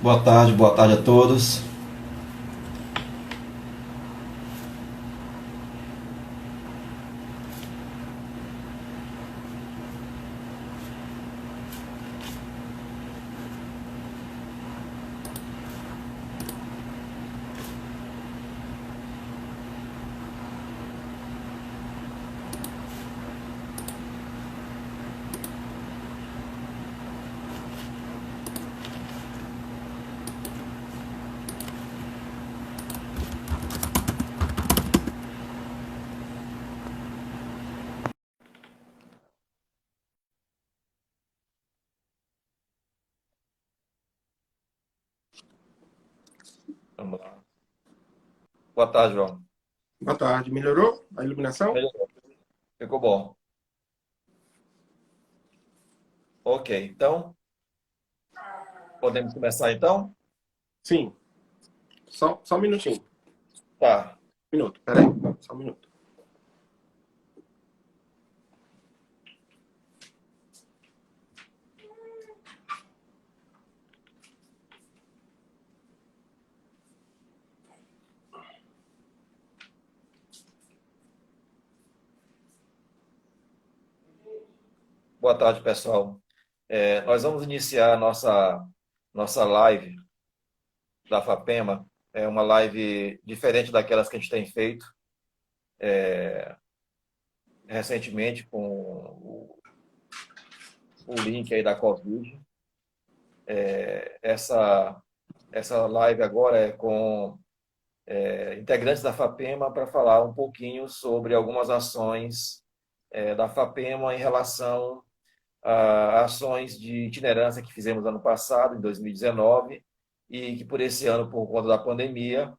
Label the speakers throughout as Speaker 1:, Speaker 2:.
Speaker 1: Boa tarde a todos. Vamos lá. Boa tarde, João.
Speaker 2: Boa tarde. Melhorou a iluminação?
Speaker 1: Melhorou. Ficou bom. Ok, então, podemos começar então?
Speaker 2: Sim. Só um minutinho.
Speaker 1: Tá.
Speaker 2: Um minuto, peraí. Só um minuto.
Speaker 1: Boa tarde, pessoal. Nós vamos iniciar a nossa live da FAPEMA. É uma live diferente daquelas que a gente tem feito recentemente com o link aí da Covid. Essa, essa live agora é com integrantes da FAPEMA para falar um pouquinho sobre algumas ações da FAPEMA em relação a ações de itinerância que fizemos ano passado, em 2019, e que por esse ano, por conta da pandemia,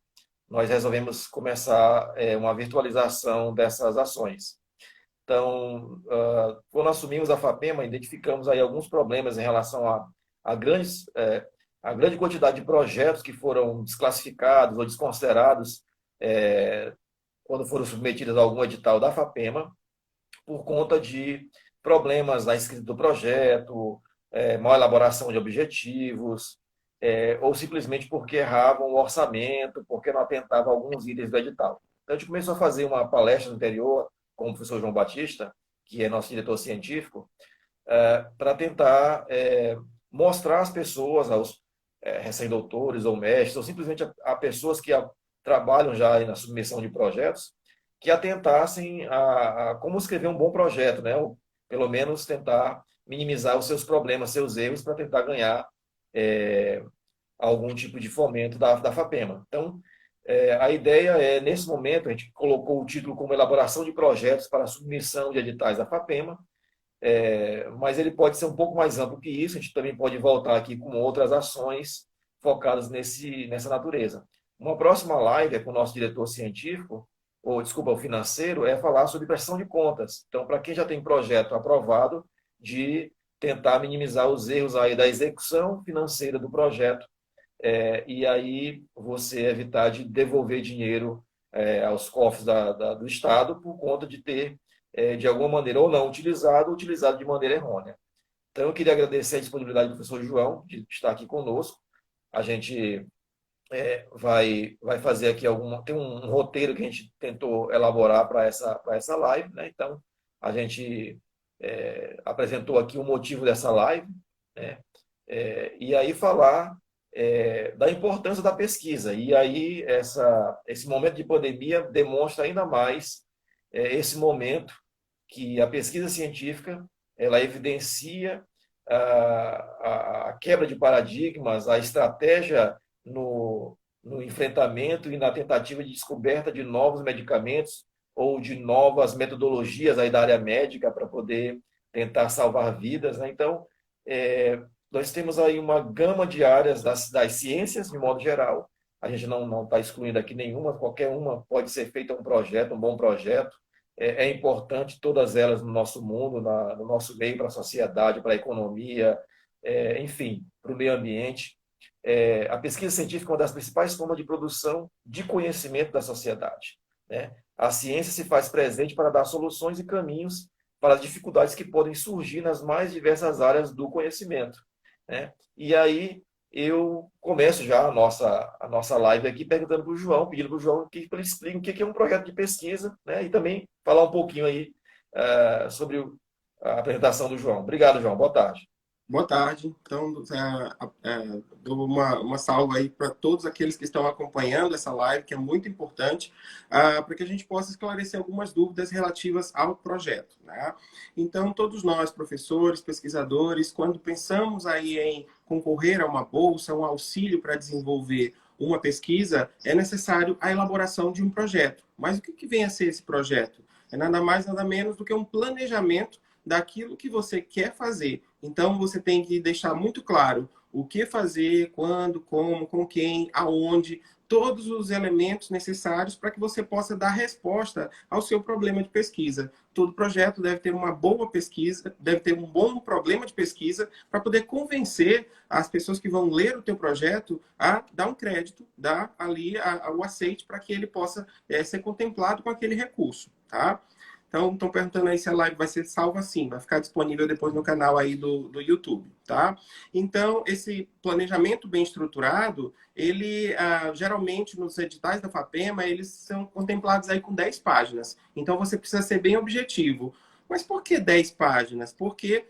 Speaker 1: nós resolvemos começar uma virtualização dessas ações. Então, quando assumimos a FAPEMA, identificamos aí alguns problemas em relação a a grande quantidade de projetos que foram desclassificados ou desconsiderados quando foram submetidos a algum edital da FAPEMA, por conta de problemas na escrita do projeto, má elaboração de objetivos, ou simplesmente porque erravam o orçamento, porque não atentavam a alguns itens do edital. Então, a gente começou a fazer uma palestra no anterior com o professor João Batista, que é nosso diretor científico, para tentar mostrar às pessoas, aos recém-doutores ou mestres, ou simplesmente a pessoas que trabalham já na submissão de projetos, que atentassem a como escrever um bom projeto, né? Ou, pelo menos tentar minimizar os seus problemas, seus erros, para tentar ganhar é, algum tipo de fomento da FAPEMA. Então, a ideia é, nesse momento, a gente colocou o título como elaboração de projetos para submissão de editais da FAPEMA, mas ele pode ser um pouco mais amplo que isso. A gente também pode voltar aqui com outras ações focadas nessa natureza. Uma próxima live é com o nosso diretor científico, ou desculpa, o financeiro, é falar sobre prestação de contas. Então, para quem já tem projeto aprovado, de tentar minimizar os erros aí da execução financeira do projeto, e aí você evitar de devolver dinheiro aos cofres do Estado por conta de ter, de alguma maneira, ou não utilizado, ou utilizado de maneira errônea. Então, eu queria agradecer a disponibilidade do professor João de estar aqui conosco. A gente vai fazer aqui tem um roteiro que a gente tentou elaborar para essa live, né? Então, a gente apresentou aqui o motivo dessa live, né? E aí falar da importância da pesquisa. E aí esse momento de pandemia demonstra ainda mais esse momento que a pesquisa científica ela evidencia a quebra de paradigmas, a estratégia no enfrentamento e na tentativa de descoberta de novos medicamentos ou de novas metodologias aí da área médica para poder tentar salvar vidas, né? Então, nós temos aí uma gama de áreas das ciências, de modo geral. A gente não está excluindo aqui nenhuma, qualquer uma pode ser feita um projeto, um bom projeto. É importante todas elas no nosso mundo, no nosso meio, para a sociedade, para a economia, enfim, para o meio ambiente. A pesquisa científica é uma das principais formas de produção de conhecimento da sociedade, né? A ciência se faz presente para dar soluções e caminhos para as dificuldades que podem surgir nas mais diversas áreas do conhecimento, né? E aí, eu começo já a nossa live aqui perguntando para o João, pedindo para o João que ele explique o que é um projeto de pesquisa, né? E também falar um pouquinho aí sobre a apresentação do João. Obrigado, João. Boa tarde.
Speaker 2: Boa tarde. Então, dou uma salva aí para todos aqueles que estão acompanhando essa live, que é muito importante, para que a gente possa esclarecer algumas dúvidas relativas ao projeto, né? Então, todos nós, professores, pesquisadores, quando pensamos aí em concorrer a uma bolsa, um auxílio para desenvolver uma pesquisa, é necessário a elaboração de um projeto. Mas o que vem a ser esse projeto? É nada mais, nada menos do que um planejamento daquilo que você quer fazer. Então, você tem que deixar muito claro o que fazer, quando, como, com quem, aonde, todos os elementos necessários para que você possa dar resposta ao seu problema de pesquisa. Todo projeto deve ter uma boa pesquisa, deve ter um bom problema de pesquisa para poder convencer as pessoas que vão ler o teu projeto a dar um crédito, dar ali o aceite para que ele possa ser contemplado com aquele recurso, tá? Então, estão perguntando aí se a live vai ser salva, sim. Vai ficar disponível depois no canal aí do YouTube, tá? Então, esse planejamento bem estruturado, ele, geralmente, nos editais da FAPEMA, eles são contemplados aí com 10 páginas. Então, você precisa ser bem objetivo. Mas por que 10 páginas? Porque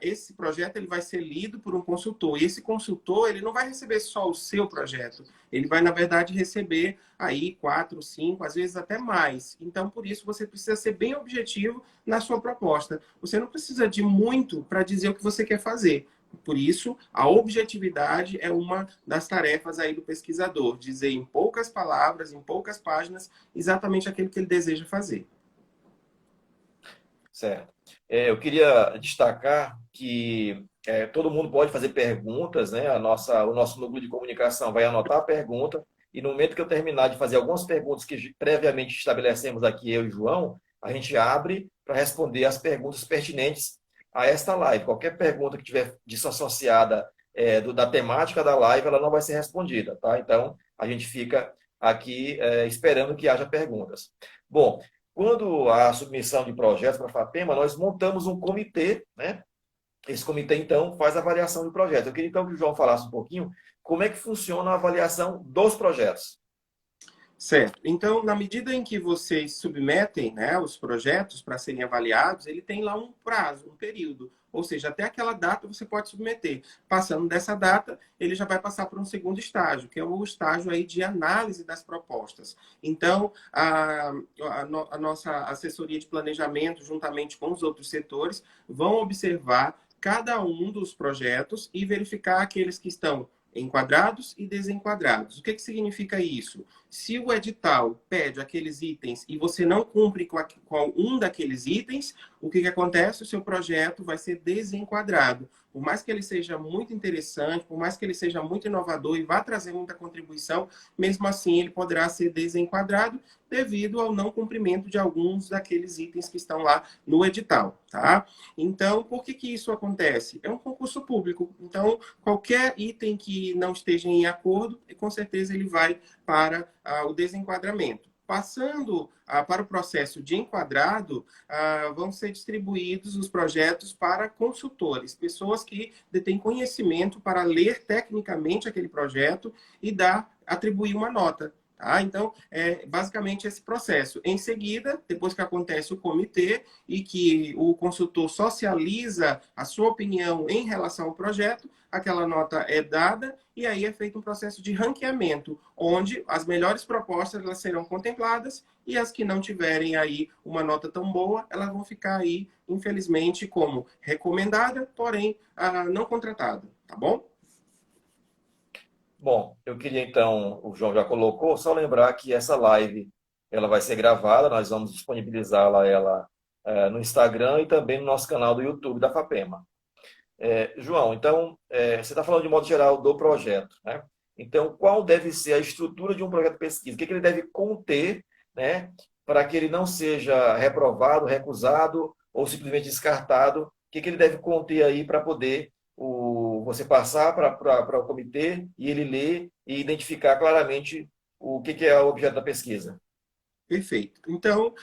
Speaker 2: esse projeto ele vai ser lido por um consultor. E esse consultor ele não vai receber só o seu projeto. Ele vai, na verdade, receber aí 4, 5, às vezes até mais. Então, por isso, você precisa ser bem objetivo na sua proposta. Você não precisa de muito para dizer o que você quer fazer. Por isso, a objetividade é uma das tarefas aí do pesquisador. Dizer em poucas palavras, em poucas páginas, exatamente aquilo que ele deseja fazer.
Speaker 1: Certo. Eu queria destacar que todo mundo pode fazer perguntas, né? O nosso núcleo de comunicação vai anotar a pergunta e no momento que eu terminar de fazer algumas perguntas que previamente estabelecemos aqui, eu e o João, a gente abre para responder as perguntas pertinentes a esta live. Qualquer pergunta que tiver desassociada da temática da live, ela não vai ser respondida, tá? Então, a gente fica aqui esperando que haja perguntas. Bom, quando a submissão de projetos para a FAPEMA, nós montamos um comitê, né? Esse comitê, então, faz a avaliação do projeto. Eu queria, então, que o João falasse um pouquinho como é que funciona a avaliação dos projetos.
Speaker 2: Certo. Então, na medida em que vocês submetem, né, os projetos para serem avaliados, ele tem lá um prazo, um período. Ou seja, até aquela data você pode submeter. Passando dessa data, ele já vai passar para um segundo estágio, que é o estágio aí de análise das propostas. Então, a nossa assessoria de planejamento, juntamente com os outros setores, vão observar cada um dos projetos e verificar aqueles que estão enquadrados e desenquadrados. O que significa isso? Se o edital pede aqueles itens e você não cumpre com um daqueles itens, o que acontece? O seu projeto vai ser desenquadrado. Por mais que ele seja muito interessante, por mais que ele seja muito inovador e vá trazer muita contribuição, mesmo assim ele poderá ser desenquadrado devido ao não cumprimento de alguns daqueles itens que estão lá no edital, tá? Então, por que isso acontece? É um concurso público. Então, qualquer item que não esteja em acordo, com certeza ele vai para o desenquadramento. Passando para o processo de enquadrado, vão ser distribuídos os projetos para consultores, pessoas que detêm conhecimento para ler tecnicamente aquele projeto e atribuir uma nota. Tá? Então, é basicamente esse processo. Em seguida, depois que acontece o comitê e que o consultor socializa a sua opinião em relação ao projeto, aquela nota é dada e aí é feito um processo de ranqueamento, onde as melhores propostas elas serão contempladas e as que não tiverem aí uma nota tão boa, elas vão ficar aí, infelizmente, como recomendada, porém não contratada, tá bom?
Speaker 1: Bom, eu queria então, o João já colocou, só lembrar que essa live ela vai ser gravada, nós vamos disponibilizá-la no Instagram e também no nosso canal do YouTube da FAPEMA. João, então, você está falando de modo geral do projeto, né? Então, qual deve ser a estrutura de um projeto de pesquisa? O que ele deve conter, né, para que ele não seja reprovado, recusado ou simplesmente descartado? O que ele deve conter aí para poder você passar para o comitê e ele ler e identificar claramente o que é o objeto da pesquisa?
Speaker 2: Perfeito. Então,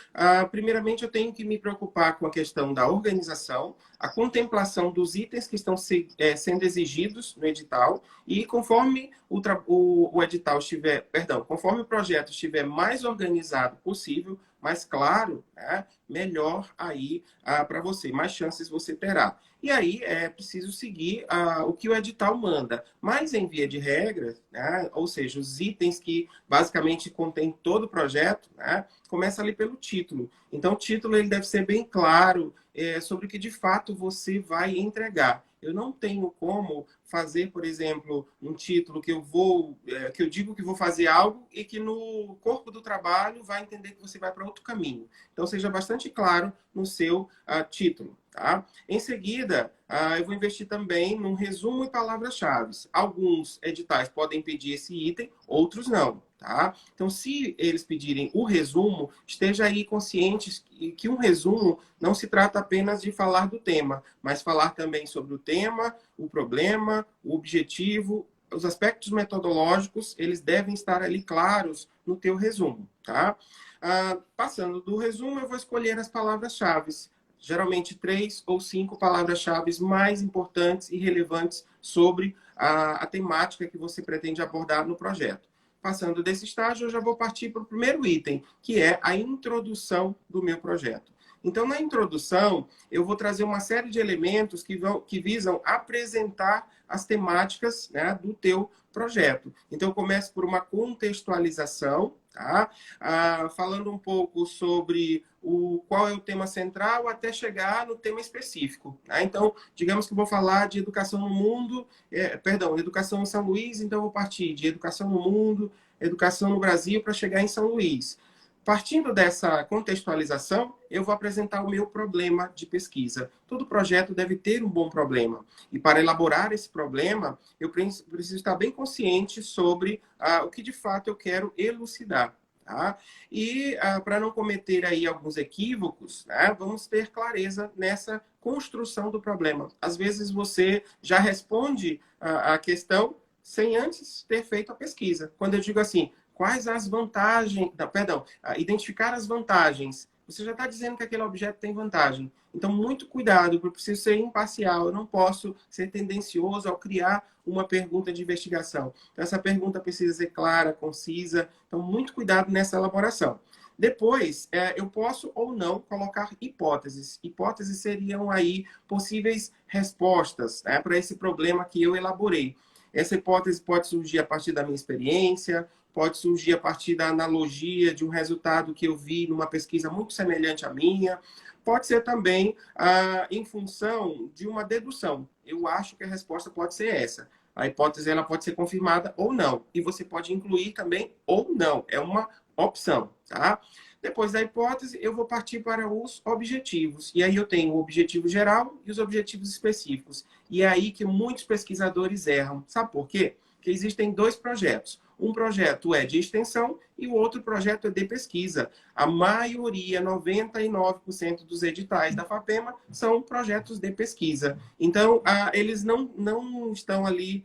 Speaker 2: primeiramente, eu tenho que me preocupar com a questão da organização, a contemplação dos itens que estão sendo exigidos no edital, e conforme o edital estiver, perdão, conforme o projeto estiver mais organizado possível, mais claro, né, melhor aí para você, mais chances você terá. E aí é preciso seguir o que o edital manda. Mas em via de regra, né, ou seja, os itens que basicamente contém todo o projeto, né, começa ali pelo título. Então, o título ele deve ser bem claro sobre o que de fato você vai entregar. Eu não tenho como fazer, por exemplo, um título que eu digo que vou fazer algo e que no corpo do trabalho vai entender que você vai para outro caminho. Então, seja bastante claro no seu título. Tá? Em seguida, eu vou investir também num resumo e palavras-chave. Alguns editais podem pedir esse item, outros não. Tá? Então, se eles pedirem o resumo, esteja aí conscientes que um resumo não se trata apenas de falar do tema, mas falar também sobre o tema, o problema, o objetivo, os aspectos metodológicos, eles devem estar ali claros no teu resumo. Tá? Passando do resumo, eu vou escolher as palavras-chave. Geralmente 3 ou 5 palavras-chave mais importantes e relevantes sobre a temática que você pretende abordar no projeto. Passando desse estágio, eu já vou partir para o primeiro item, que é a introdução do meu projeto. Então, na introdução, eu vou trazer uma série de elementos que visam apresentar as temáticas, né, do teu projeto. Então, eu começo por uma contextualização, tá? Falando um pouco sobre qual é o tema central até chegar no tema específico. Tá? Então, digamos que eu vou falar de educação no mundo, educação em São Luís, então eu vou partir de educação no mundo, educação no Brasil, para chegar em São Luís. Partindo dessa contextualização, eu vou apresentar o meu problema de pesquisa. Todo projeto deve ter um bom problema. E para elaborar esse problema, eu preciso estar bem consciente sobre o que de fato eu quero elucidar. Tá? E para não cometer aí alguns equívocos, né, vamos ter clareza nessa construção do problema. Às vezes você já responde a questão sem antes ter feito a pesquisa. Quando eu digo assim, quais as vantagens, identificar as vantagens, você já está dizendo que aquele objeto tem vantagem. Então, muito cuidado, eu preciso ser imparcial, eu não posso ser tendencioso ao criar uma pergunta de investigação. Então, essa pergunta precisa ser clara, concisa, então, muito cuidado nessa elaboração. Depois, eu posso ou não colocar hipóteses. Hipóteses seriam aí possíveis respostas, né, para esse problema que eu elaborei. Essa hipótese pode surgir a partir da minha experiência, pode surgir a partir da analogia de um resultado que eu vi numa pesquisa muito semelhante à minha, pode ser também em função de uma dedução. Eu acho que a resposta pode ser essa. A hipótese ela pode ser confirmada ou não. E você pode incluir também ou não. É uma opção, tá? Depois da hipótese, eu vou partir para os objetivos. E aí eu tenho o objetivo geral e os objetivos específicos. E é aí que muitos pesquisadores erram. Sabe por quê? Porque existem dois projetos. Um projeto é de extensão e o outro projeto é de pesquisa. A maioria, 99% dos editais da FAPEMA são projetos de pesquisa. Então, eles não estão ali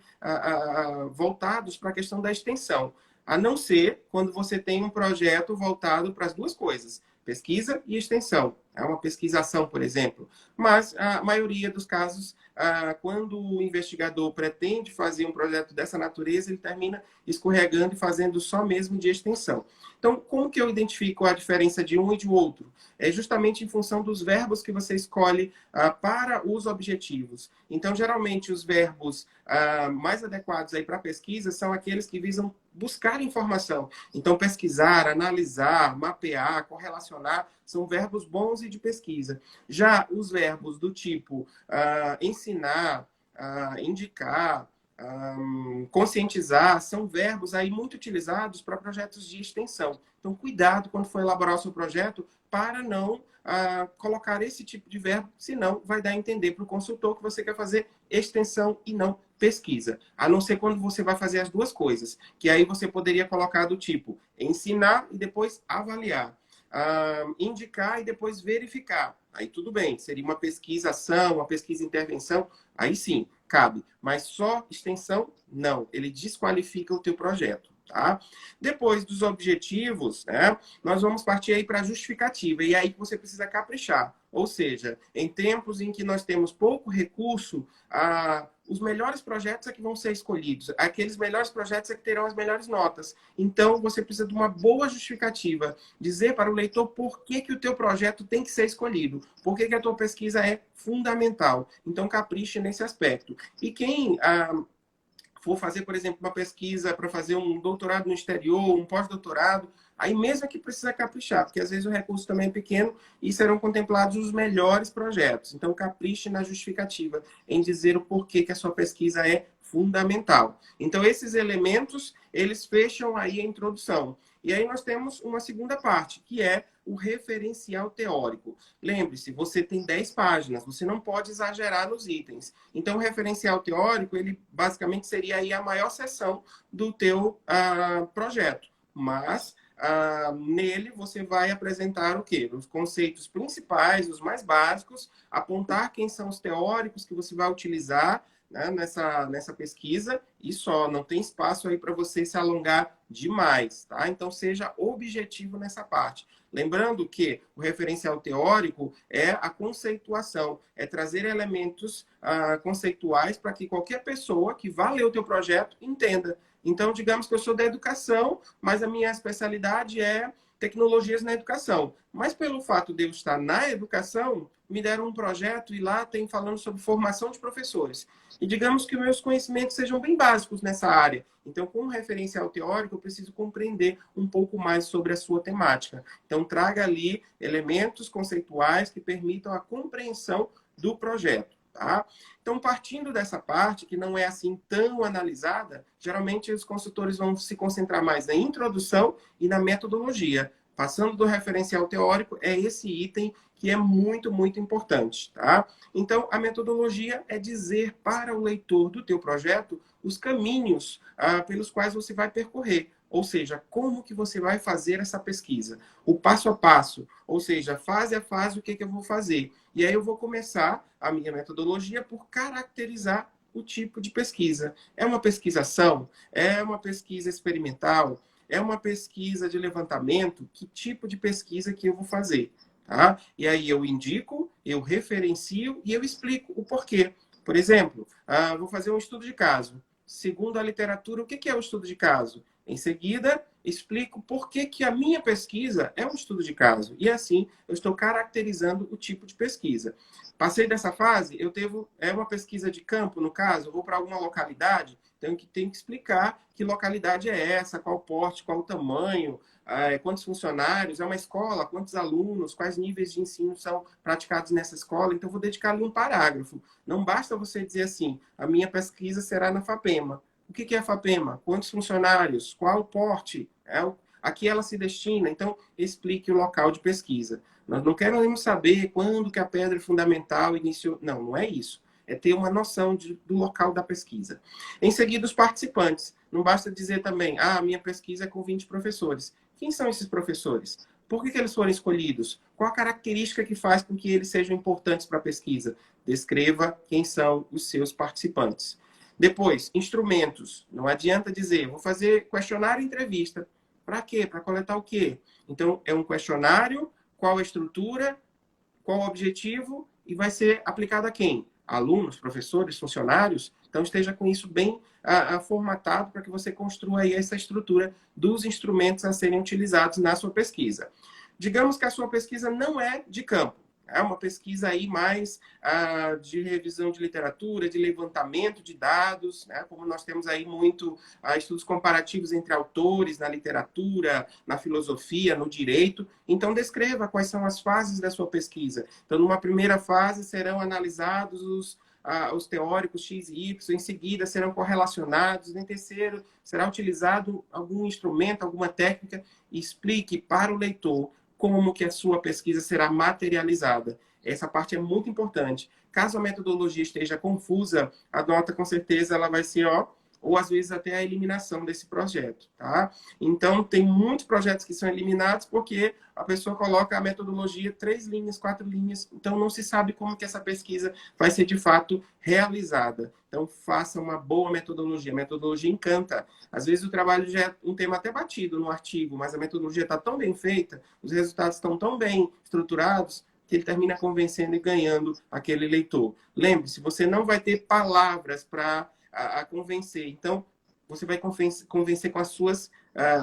Speaker 2: voltados para a questão da extensão. A não ser quando você tem um projeto voltado para as duas coisas, pesquisa e extensão. É uma pesquisação, por exemplo. Mas a maioria dos casos, quando o investigador pretende fazer um projeto dessa natureza, ele termina escorregando e fazendo só mesmo de extensão. Então, como que eu identifico a diferença de um e de outro? É justamente em função dos verbos que você escolhe para os objetivos. Então, geralmente, os verbos mais adequados aí para pesquisa são aqueles que visam buscar informação. Então, pesquisar, analisar, mapear, correlacionar, são verbos bons e de pesquisa. Já os verbos do tipo ensinar, indicar, conscientizar, são verbos aí muito utilizados para projetos de extensão. Então, cuidado quando for elaborar o seu projeto para não colocar esse tipo de verbo, senão vai dar a entender para o consultor que você quer fazer extensão e não pesquisa. A não ser quando você vai fazer as duas coisas, que aí você poderia colocar do tipo ensinar e depois avaliar. Indicar e depois verificar. Aí tudo bem, seria uma pesquisação, uma pesquisa-intervenção, aí sim, cabe. Mas só extensão, não. Ele desqualifica o teu projeto. Tá? Depois dos objetivos, né, nós vamos partir aí para a justificativa, e é aí que você precisa caprichar. Ou seja, em tempos em que nós temos pouco recurso, os melhores projetos é que vão ser escolhidos. Aqueles melhores projetos é que terão as melhores notas. Então, você precisa de uma boa justificativa. Dizer para o leitor por que, que o teu projeto tem que ser escolhido. Por que, que a tua pesquisa é fundamental. Então, capriche nesse aspecto. E quem for fazer, por exemplo, uma pesquisa para fazer um doutorado no exterior, um pós-doutorado, aí mesmo que precisa caprichar, porque às vezes o recurso também é pequeno e serão contemplados os melhores projetos. Então, capriche na justificativa, em dizer o porquê que a sua pesquisa é fundamental. Então, esses elementos, eles fecham aí a introdução. E aí nós temos uma segunda parte, que é o referencial teórico. Lembre-se, você tem 10 páginas, você não pode exagerar nos itens. Então, o referencial teórico, ele basicamente seria aí a maior seção do teu projeto. Mas, nele, você vai apresentar o quê? Os conceitos principais, os mais básicos, apontar quem são os teóricos que você vai utilizar, né, nessa pesquisa, e só, não tem espaço aí para você se alongar demais, tá? Então, seja objetivo nessa parte. Lembrando que o referencial teórico é a conceituação, é trazer elementos conceituais para que qualquer pessoa que vá ler o teu projeto entenda. Então, digamos que eu sou da educação, mas a minha especialidade é tecnologias na educação. Mas pelo fato de eu estar na educação, me deram um projeto e lá tem falando sobre formação de professores. E digamos que meus conhecimentos sejam bem básicos nessa área. Então, com um referencial teórico, eu preciso compreender um pouco mais sobre a sua temática. Então, traga ali elementos conceituais que permitam a compreensão do projeto. Tá? Então, partindo dessa parte, que não é assim tão analisada, geralmente os consultores vão se concentrar mais na introdução e na metodologia. Passando do referencial teórico, é esse item que é muito, muito importante. Tá? Então, a metodologia é dizer para o leitor do teu projeto os caminhos pelos quais você vai percorrer. Ou seja, como que você vai fazer essa pesquisa? O passo a passo, ou seja, fase a fase, o que, que eu vou fazer? E aí eu vou começar a minha metodologia por caracterizar o tipo de pesquisa. É uma pesquisação? É uma pesquisa experimental? É uma pesquisa de levantamento? Que tipo de pesquisa que eu vou fazer? Tá? E aí eu indico, eu referencio e eu explico o porquê. Por exemplo, vou fazer um estudo de caso. Segundo a literatura, o que é o estudo de caso? Em seguida, explico por que a minha pesquisa é um estudo de caso. E assim, eu estou caracterizando o tipo de pesquisa. Passei dessa fase, é uma pesquisa de campo, no caso, vou para alguma localidade, tenho que explicar que localidade é essa, qual porte, qual o tamanho, quantos funcionários, é uma escola, quantos alunos, quais níveis de ensino são praticados nessa escola. Então, vou dedicar ali um parágrafo. Não basta você dizer assim, a minha pesquisa será na FAPEMA. O que é a FAPEMA? Quantos funcionários? Qual o porte? A que ela se destina? Então, explique o local de pesquisa. Nós não queremos saber quando que a pedra fundamental iniciou. Não, não é isso. É ter uma noção do local da pesquisa. Em seguida, os participantes. Não basta dizer também, a minha pesquisa é com 20 professores. Quem são esses professores? Por que eles foram escolhidos? Qual a característica que faz com que eles sejam importantes para a pesquisa? Descreva quem são os seus participantes. Depois, instrumentos. Não adianta dizer, vou fazer questionário e entrevista. Para quê? Para coletar o quê? Então, é um questionário, qual a estrutura, qual o objetivo e vai ser aplicado a quem? Alunos, professores, funcionários? Então, esteja com isso bem formatado para que você construa aí essa estrutura dos instrumentos a serem utilizados na sua pesquisa. Digamos que a sua pesquisa não é de campo. É uma pesquisa aí mais de revisão de literatura, de levantamento de dados, né? Como nós temos aí muito estudos comparativos entre autores na literatura, na filosofia, no direito. Então, descreva quais são as fases da sua pesquisa. Então, numa primeira fase, serão analisados os teóricos X e Y, em seguida serão correlacionados, em terceiro, será utilizado algum instrumento, alguma técnica, e explique para o leitor como que a sua pesquisa será materializada. Essa parte é muito importante. Caso a metodologia esteja confusa, a nota, com certeza, ela vai ser ou às vezes até a eliminação desse projeto, tá? Então, tem muitos projetos que são eliminados porque a pessoa coloca a metodologia 3 linhas, 4 linhas, então não se sabe como que essa pesquisa vai ser de fato realizada. Então, faça uma boa metodologia. A metodologia encanta. Às vezes o trabalho já é um tema até batido no artigo, mas a metodologia está tão bem feita, os resultados estão tão bem estruturados, que ele termina convencendo e ganhando aquele leitor. Lembre-se, você não vai ter palavras para convencer. Então, você vai convencer com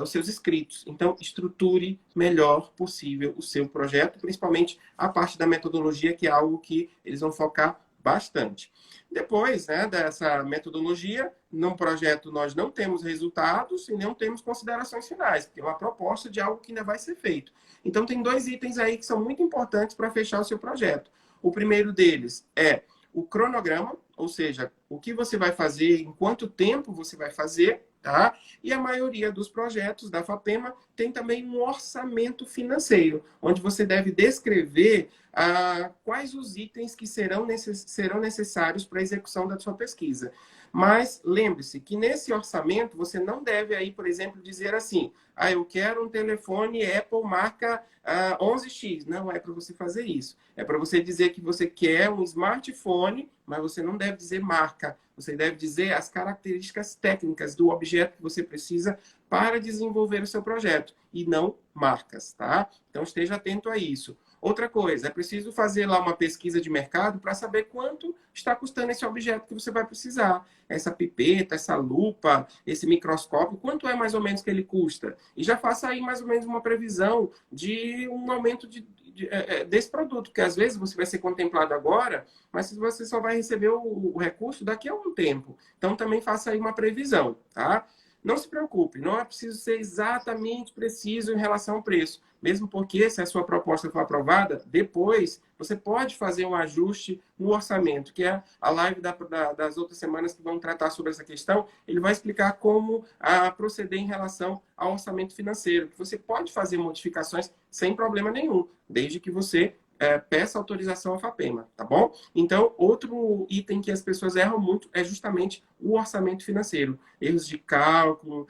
Speaker 2: os seus escritos. Então, estruture melhor possível o seu projeto, principalmente a parte da metodologia, que é algo que eles vão focar bastante. Depois, né, dessa metodologia, num projeto nós não temos resultados e não temos considerações finais, porque é uma proposta de algo que ainda vai ser feito. Então, tem 2 itens aí que são muito importantes para fechar o seu projeto. O primeiro deles é o cronograma, ou seja, o que você vai fazer, em quanto tempo você vai fazer, tá? E a maioria dos projetos da FAPEMA tem também um orçamento financeiro, onde você deve descrever quais os itens que serão necessários para a execução da sua pesquisa. Mas lembre-se que nesse orçamento você não deve aí, por exemplo, dizer assim: eu quero um telefone Apple marca 11X. Não é para você fazer isso. É para você dizer que você quer um smartphone, mas você não deve dizer marca. Você deve dizer as características técnicas do objeto que você precisa para desenvolver o seu projeto, e não marcas, tá? Então esteja atento a isso. Outra coisa, é preciso fazer lá uma pesquisa de mercado para saber quanto está custando esse objeto que você vai precisar. Essa pipeta, essa lupa, esse microscópio, quanto é mais ou menos que ele custa? E já faça aí mais ou menos uma previsão de um aumento desse produto, porque às vezes você vai ser contemplado agora, mas você só vai receber o recurso daqui a um tempo. Então também faça aí uma previsão, tá? Não se preocupe, não é preciso ser exatamente preciso em relação ao preço. Mesmo porque, se a sua proposta for aprovada, depois você pode fazer um ajuste no orçamento, que é a live das outras semanas que vão tratar sobre essa questão. Ele vai explicar como proceder em relação ao orçamento financeiro, que você pode fazer modificações sem problema nenhum, desde que você peça autorização à FAPEMA, tá bom? Então, outro item que as pessoas erram muito é justamente o orçamento financeiro. Erros de cálculo,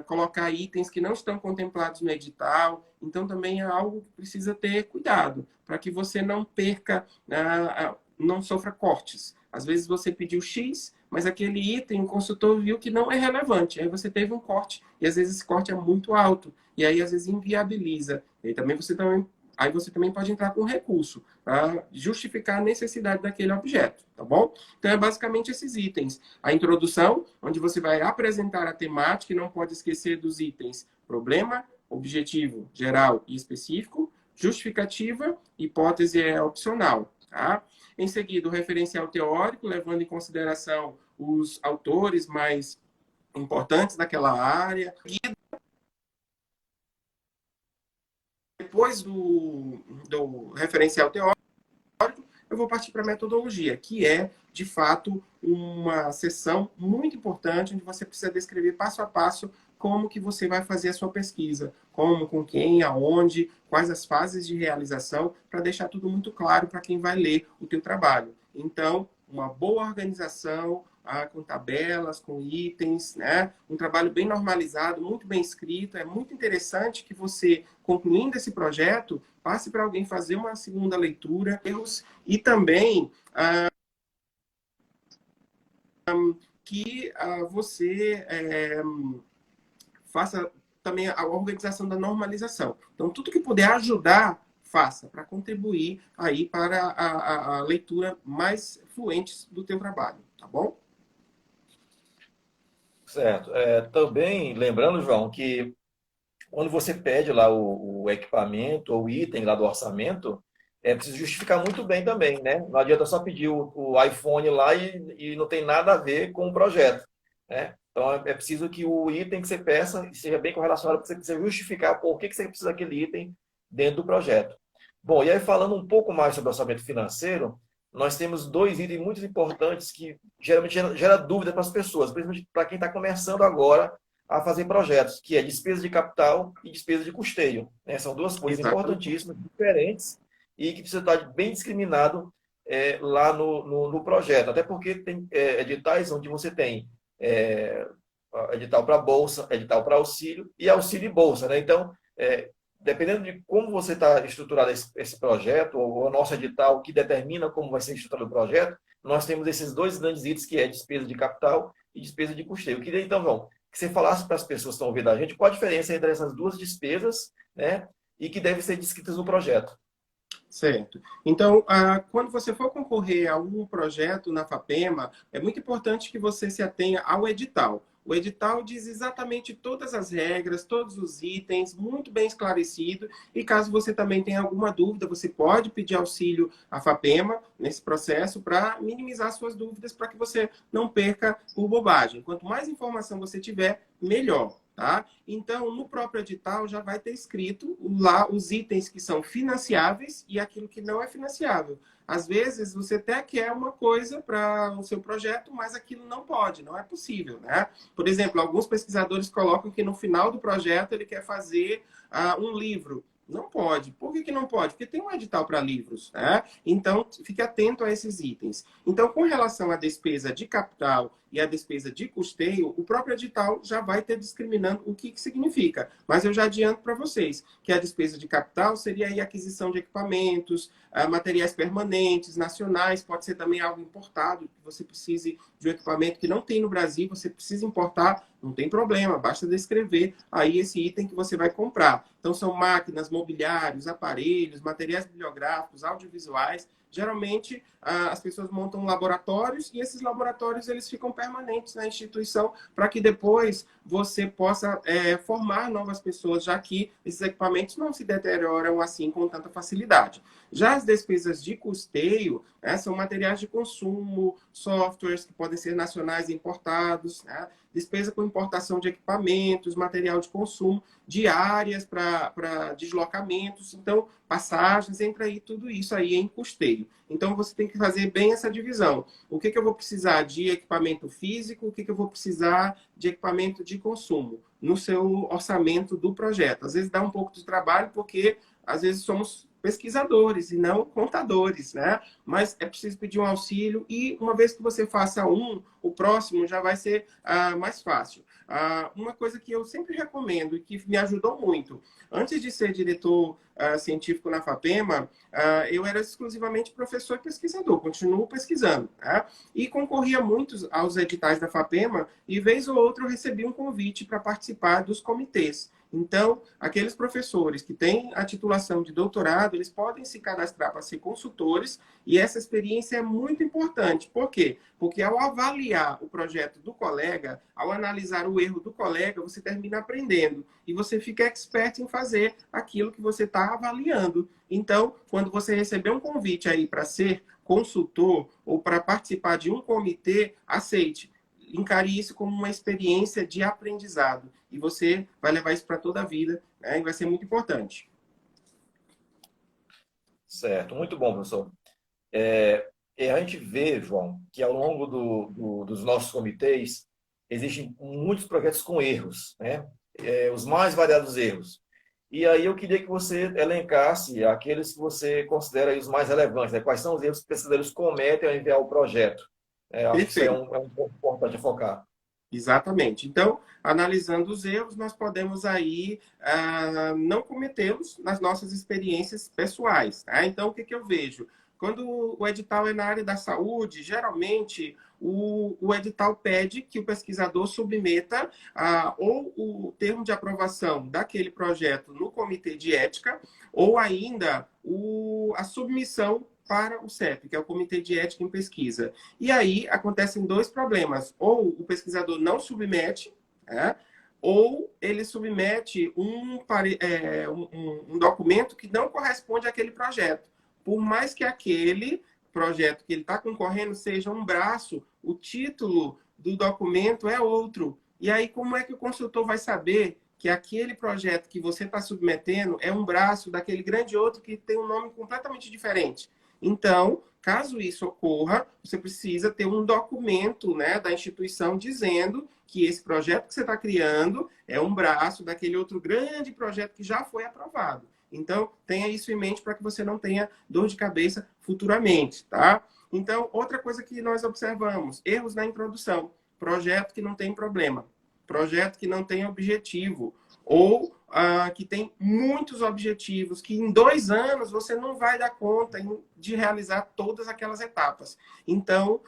Speaker 2: colocar itens que não estão contemplados no edital. Então, também é algo que precisa ter cuidado, para que você não perca, não sofra cortes. Às vezes você pediu X, mas aquele item o consultor viu que não é relevante. Aí você teve um corte, e às vezes esse corte é muito alto, e aí às vezes inviabiliza. E aí Aí você também pode entrar com recurso para justificar a necessidade daquele objeto, tá bom? Então, é basicamente esses itens. A introdução, onde você vai apresentar a temática e não pode esquecer dos itens problema, objetivo, geral e específico, justificativa, hipótese é opcional, tá? Em seguida, o referencial teórico, levando em consideração os autores mais importantes daquela área. Depois do referencial teórico, eu vou partir para a metodologia, que é, de fato, uma sessão muito importante, onde você precisa descrever passo a passo como que você vai fazer a sua pesquisa, como, com quem, aonde, quais as fases de realização, para deixar tudo muito claro para quem vai ler o teu trabalho. Então, uma boa organização, com tabelas, com itens, né? Um trabalho bem normalizado, muito bem escrito. É muito interessante que você, concluindo esse projeto, passe para alguém fazer uma segunda leitura, e também que você faça também a organização da normalização. Então, tudo que puder ajudar, faça, para contribuir aí para a leitura mais fluente do teu trabalho, tá bom?
Speaker 1: Certo. Também lembrando, João, que quando você pede lá o equipamento ou o item lá do orçamento, é preciso justificar muito bem também, né? Não adianta só pedir o iPhone lá e não tem nada a ver com o projeto, né? Então é preciso que o item que você peça seja bem correlacionado, porque você precisa justificar por que você precisa daquele item dentro do projeto. Bom, e aí falando um pouco mais sobre orçamento financeiro, nós temos 2 itens muito importantes que geralmente gera dúvida para as pessoas, principalmente para quem está começando agora a fazer projetos, que é despesa de capital e despesa de custeio, né? São 2 coisas
Speaker 2: Exatamente.
Speaker 1: importantíssimas, diferentes, e que precisa estar bem discriminado lá no projeto. Até porque tem editais onde você tem edital para bolsa, edital para auxílio e auxílio e bolsa, né? Então, dependendo de como você está estruturado esse projeto, ou o nosso edital que determina como vai ser estruturado o projeto, nós temos esses dois grandes itens, que é despesa de capital e despesa de custeio. Eu queria, então, João, que você falasse para as pessoas que estão ouvindo a gente qual a diferença entre essas duas despesas, né, e que devem ser descritas no projeto.
Speaker 2: Certo. Então, quando você for concorrer a um projeto na FAPEMA, é muito importante que você se atenha ao edital. O edital diz exatamente todas as regras, todos os itens, muito bem esclarecido. E caso você também tenha alguma dúvida, você pode pedir auxílio à FAPEMA nesse processo para minimizar suas dúvidas, para que você não perca por bobagem. Quanto mais informação você tiver, melhor. Tá? Então, no próprio edital já vai ter escrito lá os itens que são financiáveis e aquilo que não é financiável. Às vezes, você até quer uma coisa para o seu projeto, mas aquilo não pode, não é possível. Né? Por exemplo, alguns pesquisadores colocam que no final do projeto ele quer fazer um livro. Não pode. Por que não pode? Porque tem um edital para livros. Né? Então, fique atento a esses itens. Então, com relação à despesa de capital e a despesa de custeio, o próprio edital já vai ter discriminando o que significa. Mas eu já adianto para vocês que a despesa de capital seria aí a aquisição de equipamentos, materiais permanentes, nacionais, pode ser também algo importado, que você precise de um equipamento que não tem no Brasil, você precisa importar, não tem problema, basta descrever aí esse item que você vai comprar. Então, são máquinas, mobiliários, aparelhos, materiais bibliográficos, audiovisuais. Geralmente, as pessoas montam laboratórios e esses laboratórios eles ficam permanentes na instituição para que depois você possa formar novas pessoas, já que esses equipamentos não se deterioram assim com tanta facilidade. Já as despesas de custeio, são materiais de consumo, softwares que podem ser nacionais e importados, né? Despesa com importação de equipamentos, material de consumo, diárias para deslocamentos, então passagens, entra aí tudo isso aí em custeio. Então você tem que fazer bem essa divisão. O que eu vou precisar de equipamento físico, o que eu vou precisar de equipamento de consumo no seu orçamento do projeto. Às vezes dá um pouco de trabalho porque às vezes somos pesquisadores e não contadores, né? Mas é preciso pedir um auxílio e uma vez que você faça o próximo já vai ser mais fácil. Uma coisa que eu sempre recomendo e que me ajudou muito, antes de ser diretor científico na FAPEMA, eu era exclusivamente professor e pesquisador, continuo pesquisando, né? E concorria muito aos editais da FAPEMA e vez ou outra eu recebi um convite para participar dos comitês. Então, aqueles professores que têm a titulação de doutorado, eles podem se cadastrar para ser consultores e essa experiência é muito importante. Por quê? Porque ao avaliar o projeto do colega, ao analisar o erro do colega, você termina aprendendo e você fica expert em fazer aquilo que você está avaliando. Então, quando você receber um convite aí para ser consultor ou para participar de um comitê, aceite. Encare isso como uma experiência de aprendizado. E você vai levar isso para toda a vida, né? E vai ser muito importante.
Speaker 1: Certo, muito bom, professor. E a gente vê, João, que ao longo dos nossos comitês existem muitos projetos com erros, né? Os mais variados erros. E aí eu queria que você elencasse aqueles que você considera aí os mais relevantes, né? Quais são os erros que os pesquisadores cometem ao enviar o projeto. Acho que isso
Speaker 2: Perfeito.
Speaker 1: é um ponto importante a focar.
Speaker 2: Exatamente. Então, analisando os erros, nós podemos aí não cometê-los nas nossas experiências pessoais. Tá? Então, o que eu vejo? Quando o edital é na área da saúde, geralmente o edital pede que o pesquisador submeta ou o termo de aprovação daquele projeto no comitê de ética, ou ainda a submissão para o CEP, que é o Comitê de Ética em Pesquisa. E aí acontecem dois problemas. Ou o pesquisador não submete, né? Ou ele submete um documento que não corresponde àquele projeto. Por mais que aquele projeto que ele está concorrendo seja um braço, o título do documento é outro. E aí, como é que o consultor vai saber que aquele projeto que você está submetendo é um braço daquele grande outro que tem um nome completamente diferente? Então, caso isso ocorra, você precisa ter um documento, né, da instituição dizendo que esse projeto que você está criando é um braço daquele outro grande projeto que já foi aprovado. Então, tenha isso em mente para que você não tenha dor de cabeça futuramente, tá? Então, outra coisa que nós observamos, erros na introdução. projeto que não tem problema, projeto que não tem objetivo, ou que tem muitos objetivos, que em 2 anos você não vai dar conta de realizar todas aquelas etapas. Então,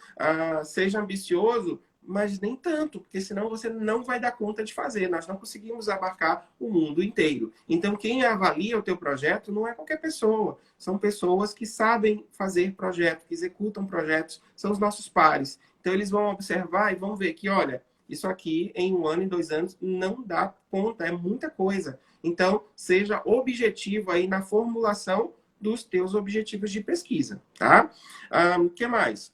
Speaker 2: seja ambicioso, mas nem tanto, porque senão você não vai dar conta de fazer. Nós não conseguimos abarcar o mundo inteiro. Então, quem avalia o teu projeto não é qualquer pessoa. São pessoas que sabem fazer projetos, que executam projetos, são os nossos pares. Então, eles vão observar e vão ver que, olha, isso aqui em 1 ano, em 2 anos, não dá conta, é muita coisa. Então, seja objetivo aí na formulação dos teus objetivos de pesquisa, tá? O que mais?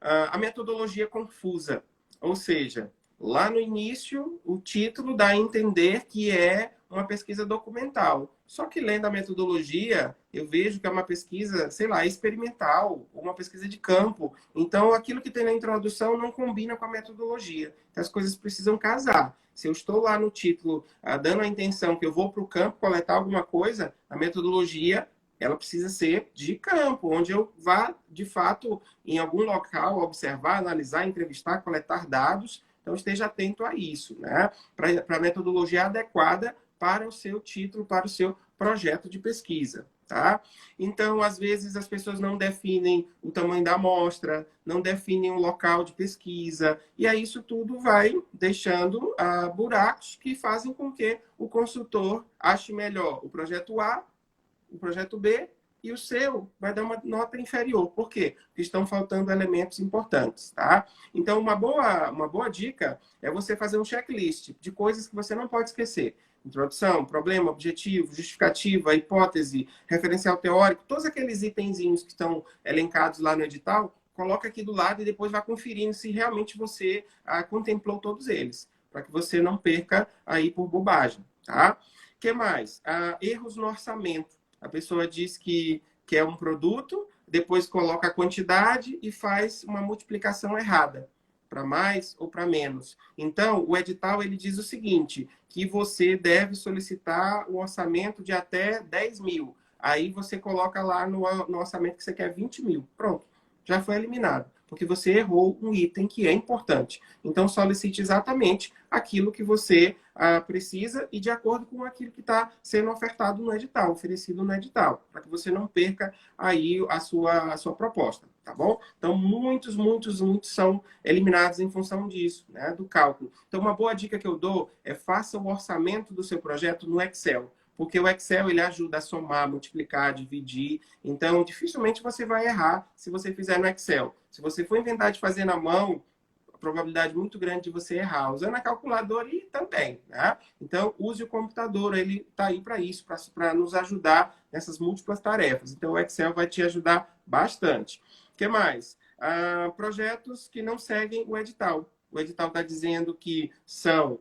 Speaker 2: A metodologia confusa, ou seja, lá no início, o título dá a entender que é uma pesquisa documental. Só que lendo a metodologia, eu vejo que é uma pesquisa, sei lá, experimental, uma pesquisa de campo. Então, aquilo que tem na introdução não combina com a metodologia. Então, as coisas precisam casar. Se eu estou lá no título dando a intenção que eu vou para o campo coletar alguma coisa, a metodologia ela precisa ser de campo, onde eu vá, de fato, em algum local, observar, analisar, entrevistar, coletar dados. Então, esteja atento a isso, né? Para a metodologia adequada para o seu título, para o seu projeto de pesquisa, tá? Então, às vezes, as pessoas não definem o tamanho da amostra, não definem o local de pesquisa, e aí isso tudo vai deixando buracos que fazem com que o consultor ache melhor o projeto A, o projeto B, e o seu vai dar uma nota inferior. Por quê? Porque estão faltando elementos importantes, tá? Então, uma boa dica é você fazer um checklist de coisas que você não pode esquecer. Introdução, problema, objetivo, justificativa, hipótese, referencial teórico, todos aqueles itenzinhos que estão elencados lá no edital, coloca aqui do lado e depois vai conferindo se realmente você contemplou todos eles, para que você não perca aí por bobagem, tá? O que mais? Erros no orçamento. A pessoa diz que quer um produto, depois coloca a quantidade e faz uma multiplicação errada, para mais ou para menos. Então, o edital ele diz o seguinte, que você deve solicitar o orçamento de até 10 mil. Aí você coloca lá no orçamento que você quer 20 mil. Pronto, já foi eliminado, porque você errou um item que é importante. Então, solicite exatamente aquilo que você precisa e de acordo com aquilo que está sendo ofertado no edital, oferecido no edital, para que você não perca aí a sua proposta, tá bom? Então, muitos são eliminados em função disso, né, do cálculo. Então, uma boa dica que eu dou é faça o orçamento do seu projeto no Excel, porque o Excel ele ajuda a somar, multiplicar, dividir. Então, dificilmente você vai errar se você fizer no Excel. Se você for inventar de fazer na mão, a probabilidade muito grande de você errar. Usando a calculadora e também, né? Então, use o computador, ele está aí para isso, para nos ajudar nessas múltiplas tarefas. Então, o Excel vai te ajudar bastante. O que mais? Projetos que não seguem o edital. O edital está dizendo que são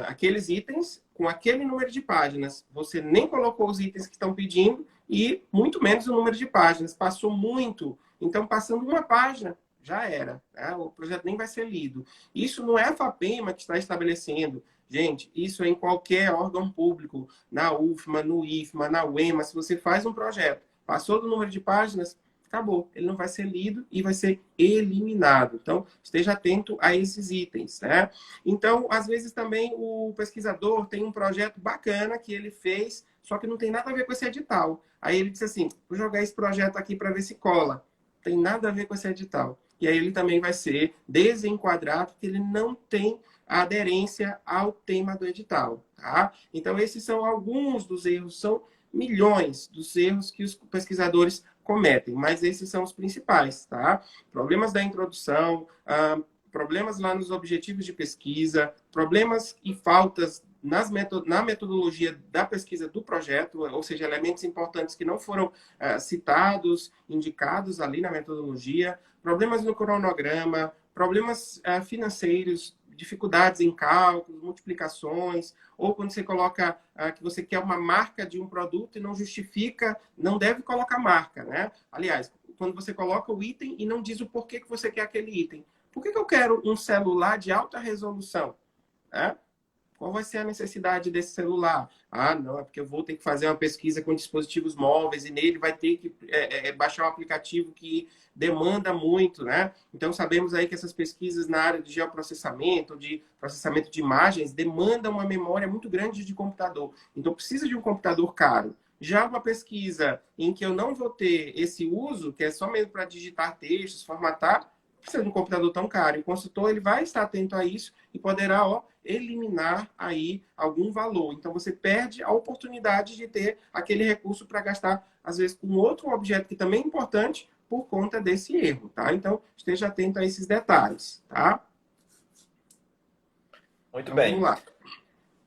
Speaker 2: aqueles itens com aquele número de páginas. Você nem colocou os itens que estão pedindo e muito menos o número de páginas. Passou muito. Então, passando uma página, já era. Né? O projeto nem vai ser lido. Isso não é a FAPEMA que está estabelecendo. Gente, isso é em qualquer órgão público, na UFMA, no IFMA, na UEMA. Se você faz um projeto, passou do número de páginas, acabou. Ele não vai ser lido e vai ser eliminado. Então, esteja atento a esses itens, né? Então, às vezes também o pesquisador tem um projeto bacana que ele fez, só que não tem nada a ver com esse edital. Aí ele diz assim, vou jogar esse projeto aqui para ver se cola. Não tem nada a ver com esse edital. E aí ele também vai ser desenquadrado, porque ele não tem aderência ao tema do edital, tá? Então, esses são alguns dos erros, são milhões dos erros que os pesquisadores cometem, mas esses são os principais, tá? Problemas da introdução, problemas lá nos objetivos de pesquisa, problemas e faltas na metodologia da pesquisa do projeto, ou seja, elementos importantes que não foram citados, indicados ali na metodologia, problemas no cronograma, problemas financeiros, dificuldades em cálculos, multiplicações, ou quando você coloca que você quer uma marca de um produto e não justifica, não deve colocar marca, né? Aliás, quando você coloca o item e não diz o porquê que você quer aquele item. Por que eu quero um celular de alta resolução? Né? Qual vai ser a necessidade desse celular? Ah, não, é porque eu vou ter que fazer uma pesquisa com dispositivos móveis e nele vai ter que baixar um aplicativo que demanda muito, né? Então, sabemos aí que essas pesquisas na área de geoprocessamento, de processamento de imagens, demandam uma memória muito grande de computador. Então, precisa de um computador caro. Já uma pesquisa em que eu não vou ter esse uso, que é só mesmo para digitar textos, formatar, precisa de um computador tão caro. E o consultor ele vai estar atento a isso e poderá eliminar aí algum valor. Então você perde a oportunidade de ter aquele recurso para gastar, às vezes, com outro objeto que também é importante por conta desse erro, tá? Então esteja atento a esses detalhes, tá?
Speaker 1: Muito
Speaker 2: Então vamos
Speaker 1: bem.
Speaker 2: lá.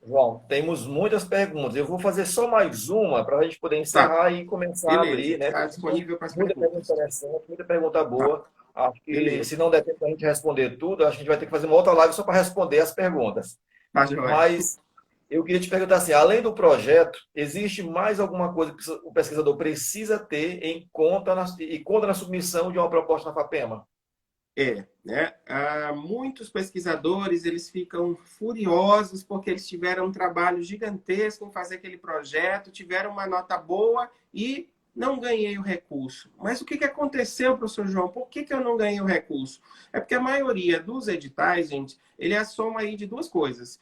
Speaker 1: João, temos muitas perguntas. Eu vou fazer só mais uma para a gente poder
Speaker 2: Tá,
Speaker 1: encerrar e começar a
Speaker 2: beleza.
Speaker 1: abrir, né?
Speaker 2: Está
Speaker 1: Tem
Speaker 2: disponível para as
Speaker 1: muita pergunta
Speaker 2: perguntas.
Speaker 1: interessante, muita pergunta
Speaker 2: Tá,
Speaker 1: boa. Acho que
Speaker 2: beleza.
Speaker 1: se não der tempo para a gente responder tudo, acho que a gente vai ter que fazer uma outra live só para responder as perguntas.
Speaker 2: Tá, joia.
Speaker 1: Mas eu queria te perguntar assim, além do projeto, existe mais alguma coisa que o pesquisador precisa ter em conta na submissão de uma proposta na FAPEMA?
Speaker 2: Né? Muitos pesquisadores eles ficam furiosos porque eles tiveram um trabalho gigantesco em fazer aquele projeto, tiveram uma nota boa e não ganhei o recurso. Mas o que que aconteceu, professor João? Por que que eu não ganhei o recurso? É porque a maioria dos editais, gente, ele é a soma aí de duas coisas.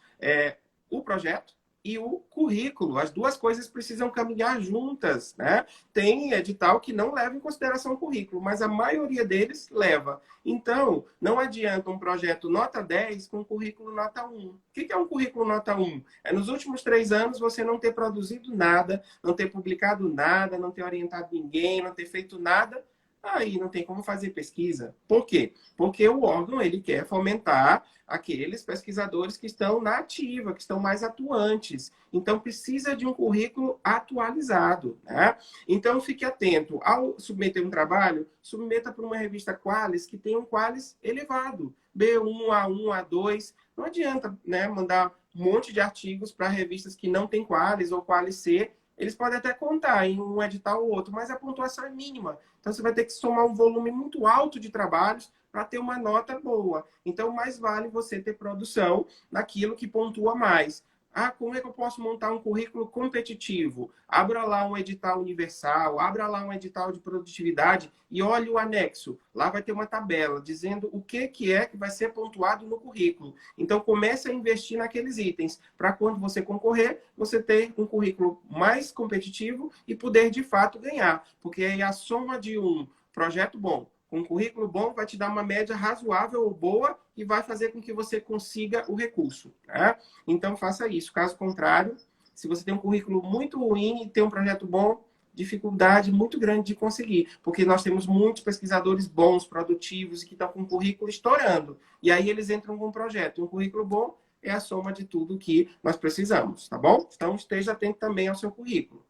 Speaker 2: O projeto e o currículo. As duas coisas precisam caminhar juntas, né? Tem edital que não leva em consideração o currículo, mas a maioria deles leva. Então, não adianta um projeto nota 10 com currículo nota 1. O que é um currículo nota 1? É nos últimos 3 anos você não ter produzido nada, não ter publicado nada, não ter orientado ninguém, não ter feito nada. Aí não tem como fazer pesquisa. Por quê? Porque o órgão ele quer fomentar aqueles pesquisadores que estão na ativa, que estão mais atuantes. Então, precisa de um currículo atualizado. Né? Então, fique atento. Ao submeter um trabalho, submeta para uma revista Qualis que tem um Qualis elevado. B1, A1, A2. Não adianta, né, mandar um monte de artigos para revistas que não tem Qualis ou Qualis C. Eles podem até contar em um edital ou outro, mas a pontuação é mínima. Então, você vai ter que somar um volume muito alto de trabalhos para ter uma nota boa. Então, mais vale você ter produção naquilo que pontua mais. Ah, como é que eu posso montar um currículo competitivo? Abra lá um edital universal, abra lá um edital de produtividade e olhe o anexo. Lá vai ter uma tabela dizendo o que é que vai ser pontuado no currículo. Então, comece a investir naqueles itens, para quando você concorrer, você ter um currículo mais competitivo e poder, de fato, ganhar. Porque aí a soma de um projeto bom, um currículo bom vai te dar uma média razoável ou boa e vai fazer com que você consiga o recurso. Né? Então, faça isso. Caso contrário, se você tem um currículo muito ruim e tem um projeto bom, dificuldade muito grande de conseguir. Porque nós temos muitos pesquisadores bons, produtivos e que estão com o currículo estourando. E aí eles entram com um projeto. Um currículo bom é a soma de tudo que nós precisamos, tá bom? Então, esteja atento também ao seu currículo.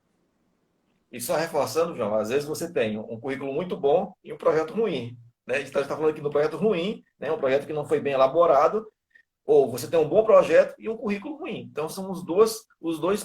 Speaker 1: E só reforçando, João, às vezes você tem um currículo muito bom e um projeto ruim. Né? A gente está falando aqui do projeto ruim, né? Um projeto que não foi bem elaborado, ou você tem um bom projeto e um currículo ruim. Então, são os dois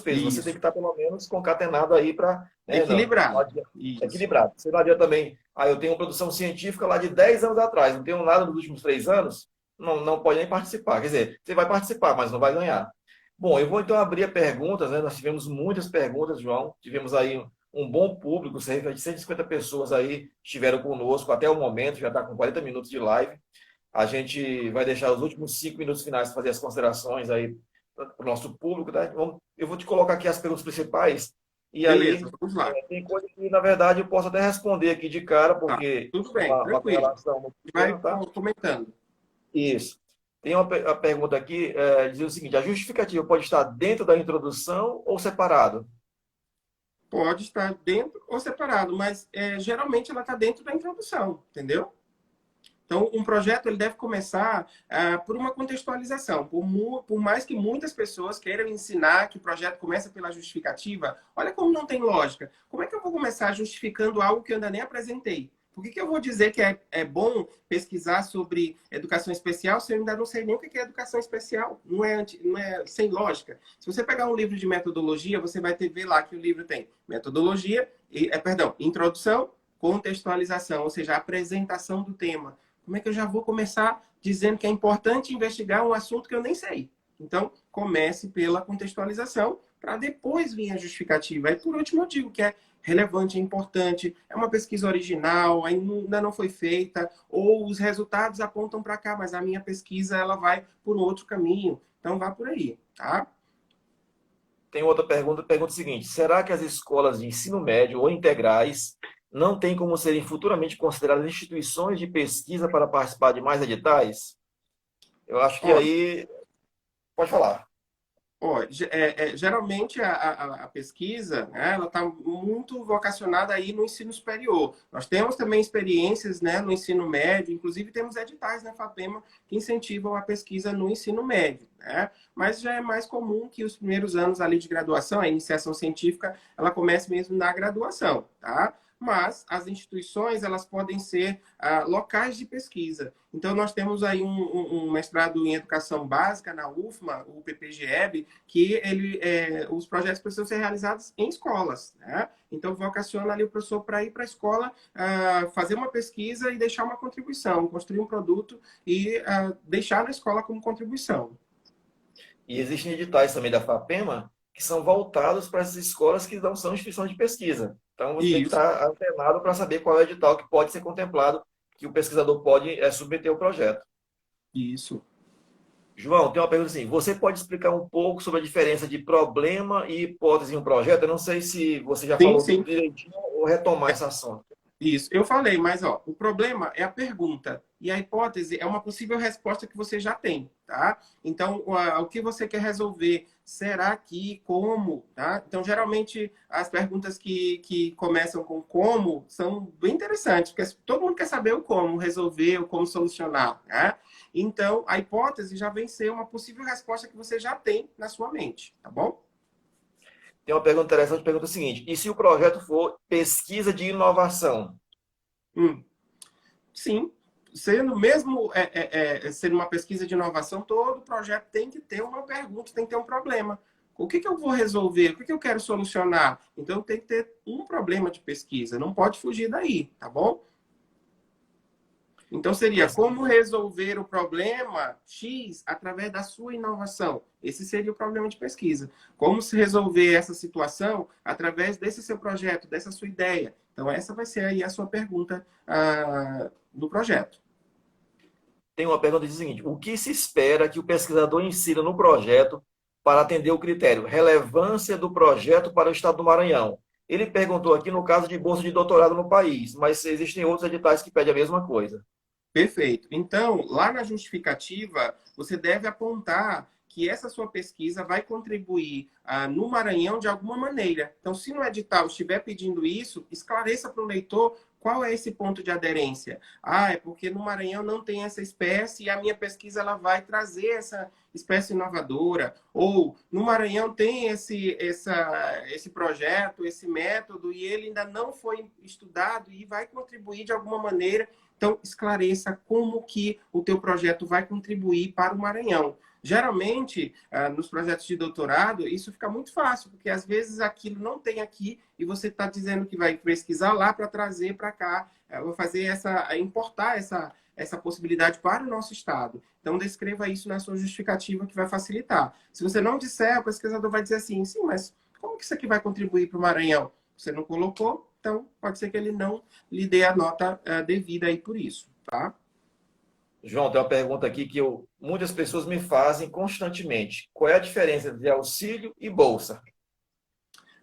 Speaker 1: pesos. Você tem
Speaker 2: Isso.
Speaker 1: que estar, pelo menos, concatenado aí para... Né, não
Speaker 2: Equilibrado.
Speaker 1: adianta,
Speaker 2: Isso.
Speaker 1: equilibrado. Você não adianta também... eu tenho uma produção científica lá de 10 anos atrás, não tenho nada nos últimos 3 anos, não pode nem participar. Quer dizer, você vai participar, mas não vai ganhar. Bom, eu vou então abrir a perguntas, né? Nós tivemos muitas perguntas, João. Tivemos aí um bom público, cerca de 150 pessoas aí estiveram conosco até o momento, já está com 40 minutos de live. A gente vai deixar os últimos 5 minutos finais para fazer as considerações aí para o nosso público. Tá? Eu vou te colocar aqui as perguntas principais. E
Speaker 2: Beleza,
Speaker 1: aí,
Speaker 2: vamos lá.
Speaker 1: tem coisa que, na verdade, eu posso até responder aqui de cara,
Speaker 2: Tá.
Speaker 1: porque
Speaker 2: Tudo
Speaker 1: é
Speaker 2: bem,
Speaker 1: uma
Speaker 2: tranquilo.
Speaker 1: correlação muito
Speaker 2: Vai
Speaker 1: pequena, tá?
Speaker 2: comentando.
Speaker 1: Isso. Tem a pergunta aqui, dizendo o seguinte: a justificativa pode estar dentro da introdução ou separado?
Speaker 2: Pode estar dentro ou separado, mas geralmente ela está dentro da introdução, entendeu? Então, um projeto ele deve começar por uma contextualização. Por mais que muitas pessoas queiram ensinar que o projeto começa pela justificativa, olha como não tem lógica. Como é que eu vou começar justificando algo que eu ainda nem apresentei? Por que eu vou dizer que é bom pesquisar sobre educação especial se eu ainda não sei nem o que é educação especial? Não é sem lógica. Se você pegar um livro de metodologia, você vai ver lá que o livro tem metodologia, introdução, contextualização, ou seja, a apresentação do tema. Como é que eu já vou começar dizendo que é importante investigar um assunto que eu nem sei? Então, comece pela contextualização para depois vir a justificativa. E por último, eu digo que é relevante, é importante, é uma pesquisa original, ainda não foi feita, ou os resultados apontam para cá, mas a minha pesquisa ela vai por um outro caminho. Então, vá por aí, tá?
Speaker 1: Tem outra pergunta, pergunta o seguinte: será que as escolas de ensino médio ou integrais não têm como serem futuramente consideradas instituições de pesquisa para participar de mais editais? Eu acho que
Speaker 2: Ó,
Speaker 1: aí pode falar.
Speaker 2: Geralmente a pesquisa, né, ela está muito vocacionada aí no ensino superior. Nós temos também experiências, né, no ensino médio, inclusive temos editais na FAPEMA que incentivam a pesquisa no ensino médio, né? Mas já é mais comum que os primeiros anos ali de graduação, a iniciação científica, ela comece mesmo na graduação, tá? Mas as instituições elas podem ser locais de pesquisa. Então, nós temos aí um mestrado em educação básica na UFMA, o PPGEB, que os projetos precisam ser realizados em escolas, né? Então, vocaciona ali o professor para ir para a escola, fazer uma pesquisa e deixar uma contribuição, construir um produto e deixar na escola como contribuição.
Speaker 1: E existem editais também da FAPEMA que são voltados para essas escolas que não são instituições de pesquisa. Então, você tem que
Speaker 2: Isso,
Speaker 1: estar antenado para saber qual é o edital que pode ser contemplado, que o pesquisador pode submeter o projeto.
Speaker 2: isso.
Speaker 1: João, tem uma pergunta assim: você pode explicar um pouco sobre a diferença de problema e hipótese em um projeto? Eu não sei se você já
Speaker 2: Sim,
Speaker 1: falou tudo
Speaker 2: sim.
Speaker 1: direitinho ou retomar esse assunto.
Speaker 2: Isso, eu falei, mas ó, o problema é a pergunta e a hipótese é uma possível resposta que você já tem, tá? Então, o que você quer resolver? Será que, como, tá? Então, geralmente, as perguntas que começam com como são bem interessantes, porque todo mundo quer saber o como resolver, o como solucionar, né? Então, a hipótese já vem ser uma possível resposta que você já tem na sua mente, tá bom?
Speaker 1: Tem uma pergunta interessante, pergunta o seguinte: e se o projeto for pesquisa de inovação?
Speaker 2: Hum. Sim, sendo mesmo sendo uma pesquisa de inovação, todo projeto tem que ter uma pergunta, tem que ter um problema. O que eu vou resolver? O que eu quero solucionar? Então tem que ter um problema de pesquisa, não pode fugir daí, tá bom? Então seria
Speaker 1: Essa,
Speaker 2: como resolver o problema X através da sua inovação. Esse seria o problema de pesquisa. Como se resolver essa situação através desse seu projeto, dessa sua ideia. Então essa vai ser aí a sua pergunta do projeto.
Speaker 1: tem uma pergunta que diz o seguinte: o que se espera que o pesquisador ensina no projeto para atender o critério relevância do projeto para o Estado do Maranhão? Ele perguntou aqui no caso de bolsa de doutorado no país, mas existem outros editais que pedem a mesma coisa.
Speaker 2: Perfeito. Então, lá na justificativa, você deve apontar que essa sua pesquisa vai contribuir no Maranhão de alguma maneira. Então, se no edital estiver pedindo isso, esclareça para o leitor qual é esse ponto de aderência. Ah, é porque no Maranhão não tem essa espécie e a minha pesquisa ela vai trazer essa espécie inovadora. Ou no Maranhão tem esse projeto, esse método, e ele ainda não foi estudado e vai contribuir de alguma maneira. Então, esclareça como que o teu projeto vai contribuir para o Maranhão. Geralmente, nos projetos de doutorado, isso fica muito fácil, porque às vezes aquilo não tem aqui e você está dizendo que vai pesquisar lá para trazer para cá, vou fazer importar essa possibilidade para o nosso estado. Então, descreva isso na sua justificativa que vai facilitar. Se você não disser, o pesquisador vai dizer assim, sim, mas como que isso aqui vai contribuir para o Maranhão? Você não colocou, então pode ser que ele não lhe dê a nota devida aí por isso, tá?
Speaker 1: João, tem uma pergunta aqui que muitas pessoas me fazem constantemente. Qual é a diferença de auxílio e bolsa?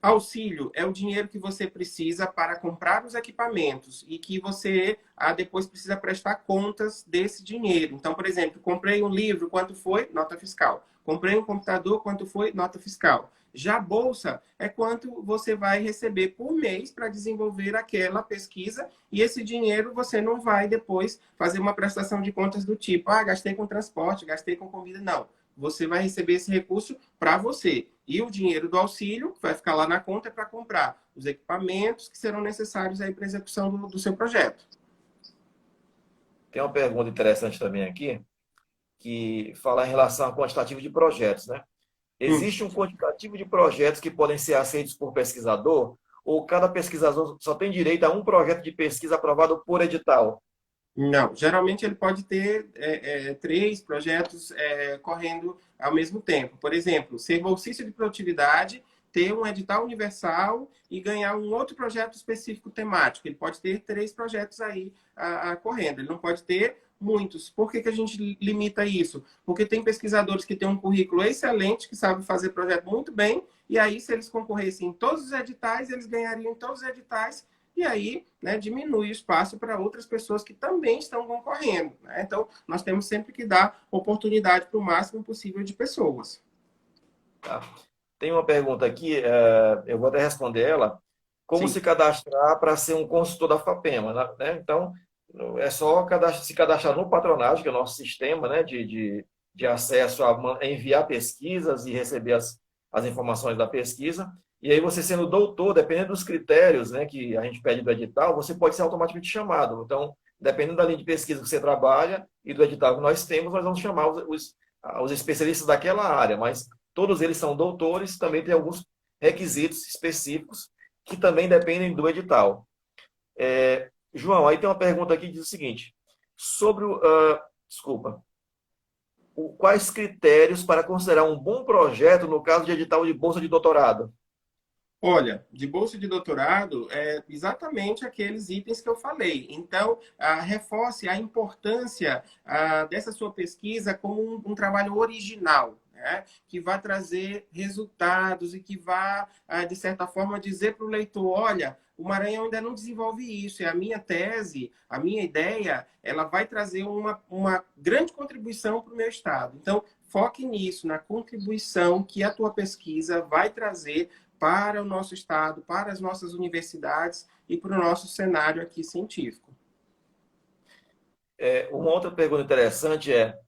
Speaker 2: Auxílio é o dinheiro que você precisa para comprar os equipamentos e que você depois precisa prestar contas desse dinheiro. Então, por exemplo, comprei um livro, quanto foi? Nota fiscal. Comprei um computador, quanto foi? Nota fiscal. Já a bolsa é quanto você vai receber por mês para desenvolver aquela pesquisa e esse dinheiro você não vai depois fazer uma prestação de contas do tipo, gastei com transporte, gastei com comida. Não. Você vai receber esse recurso para você. E o dinheiro do auxílio vai ficar lá na conta para comprar os equipamentos que serão necessários aí para a execução do seu projeto.
Speaker 1: Tem uma pergunta interessante também aqui, que fala em relação ao quantitativo de projetos, né?
Speaker 2: Hum.
Speaker 1: Existe um quantitativo de projetos que podem ser aceitos por pesquisador, ou cada pesquisador só tem direito a um projeto de pesquisa aprovado por edital?
Speaker 2: Não, geralmente ele pode ter três projetos correndo ao mesmo tempo. Por exemplo, ser bolsista de produtividade, ter um edital universal e ganhar um outro projeto específico temático. Ele pode ter três projetos aí correndo. Ele não pode ter muitos. Por que a gente limita isso? Porque tem pesquisadores que têm um currículo excelente, que sabem fazer projeto muito bem, e aí, se eles concorressem em todos os editais, eles ganhariam em todos os editais e aí, né, diminui o espaço para outras pessoas que também estão concorrendo. Né? Então, nós temos sempre que dar oportunidade para o máximo possível de pessoas.
Speaker 1: Tá? Tem uma pergunta aqui, eu vou até responder ela. Como
Speaker 2: Sim.
Speaker 1: se cadastrar para ser um consultor da FAPEMA, né? Então, é só se cadastrar no Patronage, que é o nosso sistema, né, de acesso a enviar pesquisas e receber as informações da pesquisa. E aí você sendo doutor, dependendo dos critérios, né, que a gente pede do edital, você pode ser automaticamente chamado. Então, dependendo da linha de pesquisa que você trabalha e do edital que nós temos, nós vamos chamar os especialistas daquela área, mas todos eles são doutores, também tem alguns requisitos específicos que também dependem do edital. João, aí tem uma pergunta aqui que diz o seguinte, sobre desculpa, quais critérios para considerar um bom projeto no caso de edital de bolsa de doutorado?
Speaker 2: Olha, de bolsa de doutorado é exatamente aqueles itens que eu falei. Então, reforce a importância dessa sua pesquisa como um trabalho original, né? Que vai trazer resultados e que vai, de certa forma, dizer para o leitor: olha, o Maranhão ainda não desenvolve isso, é a minha tese, a minha ideia, ela vai trazer uma grande contribuição para o meu estado. Então, foque nisso, na contribuição que a tua pesquisa vai trazer para o nosso estado, para as nossas universidades e para o nosso cenário aqui científico.
Speaker 1: Uma outra pergunta interessante é,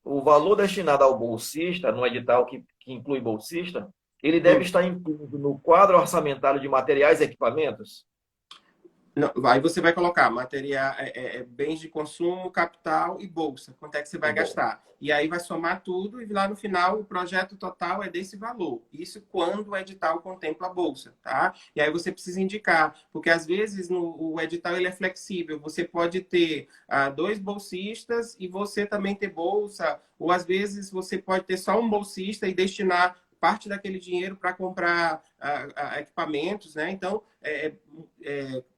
Speaker 1: o valor destinado ao bolsista, no edital que inclui bolsista, ele deve
Speaker 2: Hum.
Speaker 1: estar incluído no quadro orçamentário de materiais e equipamentos?
Speaker 2: Não, aí você vai colocar material, bens de consumo, capital e bolsa. Quanto é que você
Speaker 1: E
Speaker 2: vai
Speaker 1: bom,
Speaker 2: gastar? E aí vai somar tudo e lá no final o projeto total é desse valor. Isso quando o edital contempla a bolsa, tá? E aí você precisa indicar, porque às vezes o edital ele é flexível. Você pode ter dois bolsistas e você também ter bolsa, ou às vezes você pode ter só um bolsista e destinar parte daquele dinheiro para comprar equipamentos, né? Então,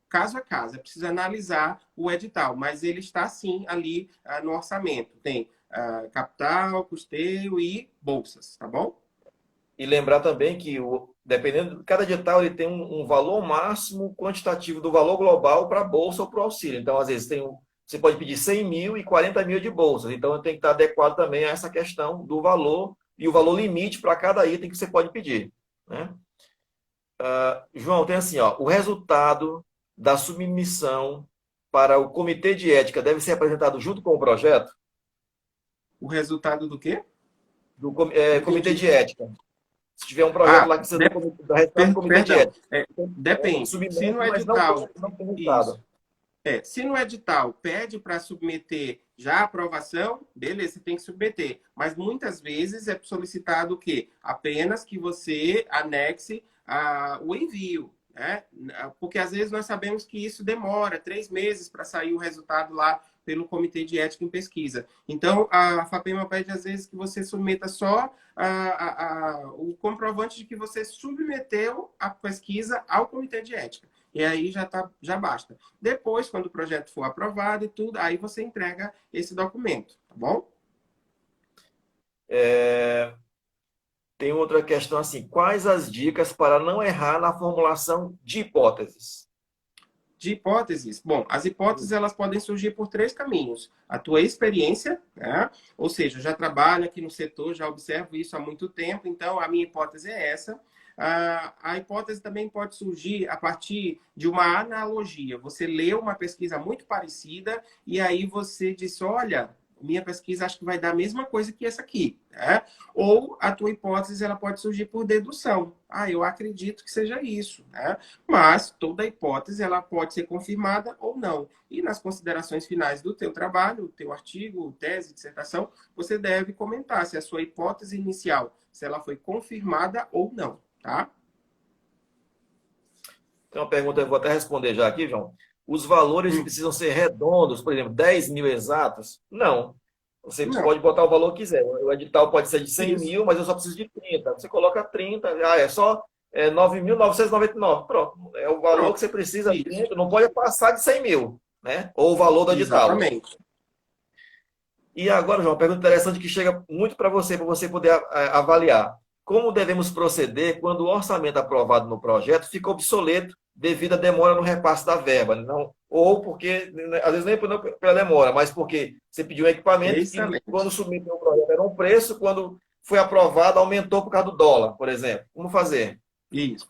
Speaker 2: caso a caso, é preciso analisar o edital, mas ele está sim ali no orçamento. Tem capital, custeio e bolsas, tá bom?
Speaker 1: e lembrar também que, dependendo, cada edital ele tem um valor máximo quantitativo do valor global para a bolsa ou para o auxílio. Então, às vezes, você pode pedir 100 mil e 40 mil de bolsas. Então, tem que estar adequado também a essa questão do valor e o valor limite para cada item que você pode pedir. Né? João, tem assim, ó, o resultado da submissão para o comitê de ética deve ser apresentado junto com o projeto
Speaker 2: O resultado do quê?
Speaker 1: do
Speaker 2: Não
Speaker 1: comitê
Speaker 2: entendi.
Speaker 1: de ética. Se tiver um projeto
Speaker 2: Ah,
Speaker 1: lá que precisa da resultado do comitê de
Speaker 2: perdão.
Speaker 1: ética,
Speaker 2: Depende. Se
Speaker 1: submete,
Speaker 2: no
Speaker 1: mas
Speaker 2: edital,
Speaker 1: não tem
Speaker 2: isso.
Speaker 1: resultado.
Speaker 2: Se no edital pede para submeter já a aprovação, beleza, você tem que submeter. Mas muitas vezes é solicitado o quê? Apenas que você anexe o envio. Né? Porque às vezes nós sabemos que isso demora 3 meses para sair o resultado lá pelo Comitê de Ética em Pesquisa. Então, a FAPEMA pede às vezes que você submeta só o comprovante de que você submeteu a pesquisa ao Comitê de Ética. E aí já basta. Depois, quando o projeto for aprovado e tudo, aí você entrega esse documento, tá bom?
Speaker 1: É, tem outra questão assim, quais as dicas para não errar na formulação de hipóteses?
Speaker 2: De hipóteses, bom, as hipóteses elas podem surgir por três caminhos. A tua experiência, né? Ou seja, eu já trabalho aqui no setor, já observo isso há muito tempo, então a minha hipótese é essa. A hipótese também pode surgir a partir de uma analogia. Você leu uma pesquisa muito parecida e aí você diz, olha, minha pesquisa acho que vai dar a mesma coisa que essa aqui. Né? Ou a tua hipótese ela pode surgir por dedução. Eu acredito que seja isso. Né? Mas toda hipótese ela pode ser confirmada ou não. E nas considerações finais do teu trabalho, teu artigo, tese, dissertação, você deve comentar se a sua hipótese inicial, se ela foi confirmada ou não, tá?
Speaker 1: Tem uma pergunta, eu vou até responder já aqui, João. os valores
Speaker 2: Hum.
Speaker 1: precisam ser redondos, por exemplo, 10 mil exatos? Não. Você
Speaker 2: Não,
Speaker 1: pode botar o valor que quiser. O edital pode ser de 100
Speaker 2: isso.
Speaker 1: mil, mas eu só preciso de 30. Você coloca 30, é só 9.999. Pronto. É o valor que
Speaker 2: Pronto.
Speaker 1: você precisa
Speaker 2: Isso.
Speaker 1: dentro, não pode passar de 100 mil, né? Ou o valor do edital.
Speaker 2: Exatamente.
Speaker 1: E agora, João, uma pergunta interessante que chega muito para você poder avaliar. Como devemos proceder quando o orçamento aprovado no projeto fica obsoleto devido à demora no repasse da verba? Não, ou porque, né, às vezes nem pela demora, mas porque você pediu um equipamento que, quando
Speaker 2: Excelente.
Speaker 1: submeteu o projeto, era um preço, quando foi aprovado, aumentou por causa do dólar, por exemplo. Como fazer?
Speaker 2: Isso.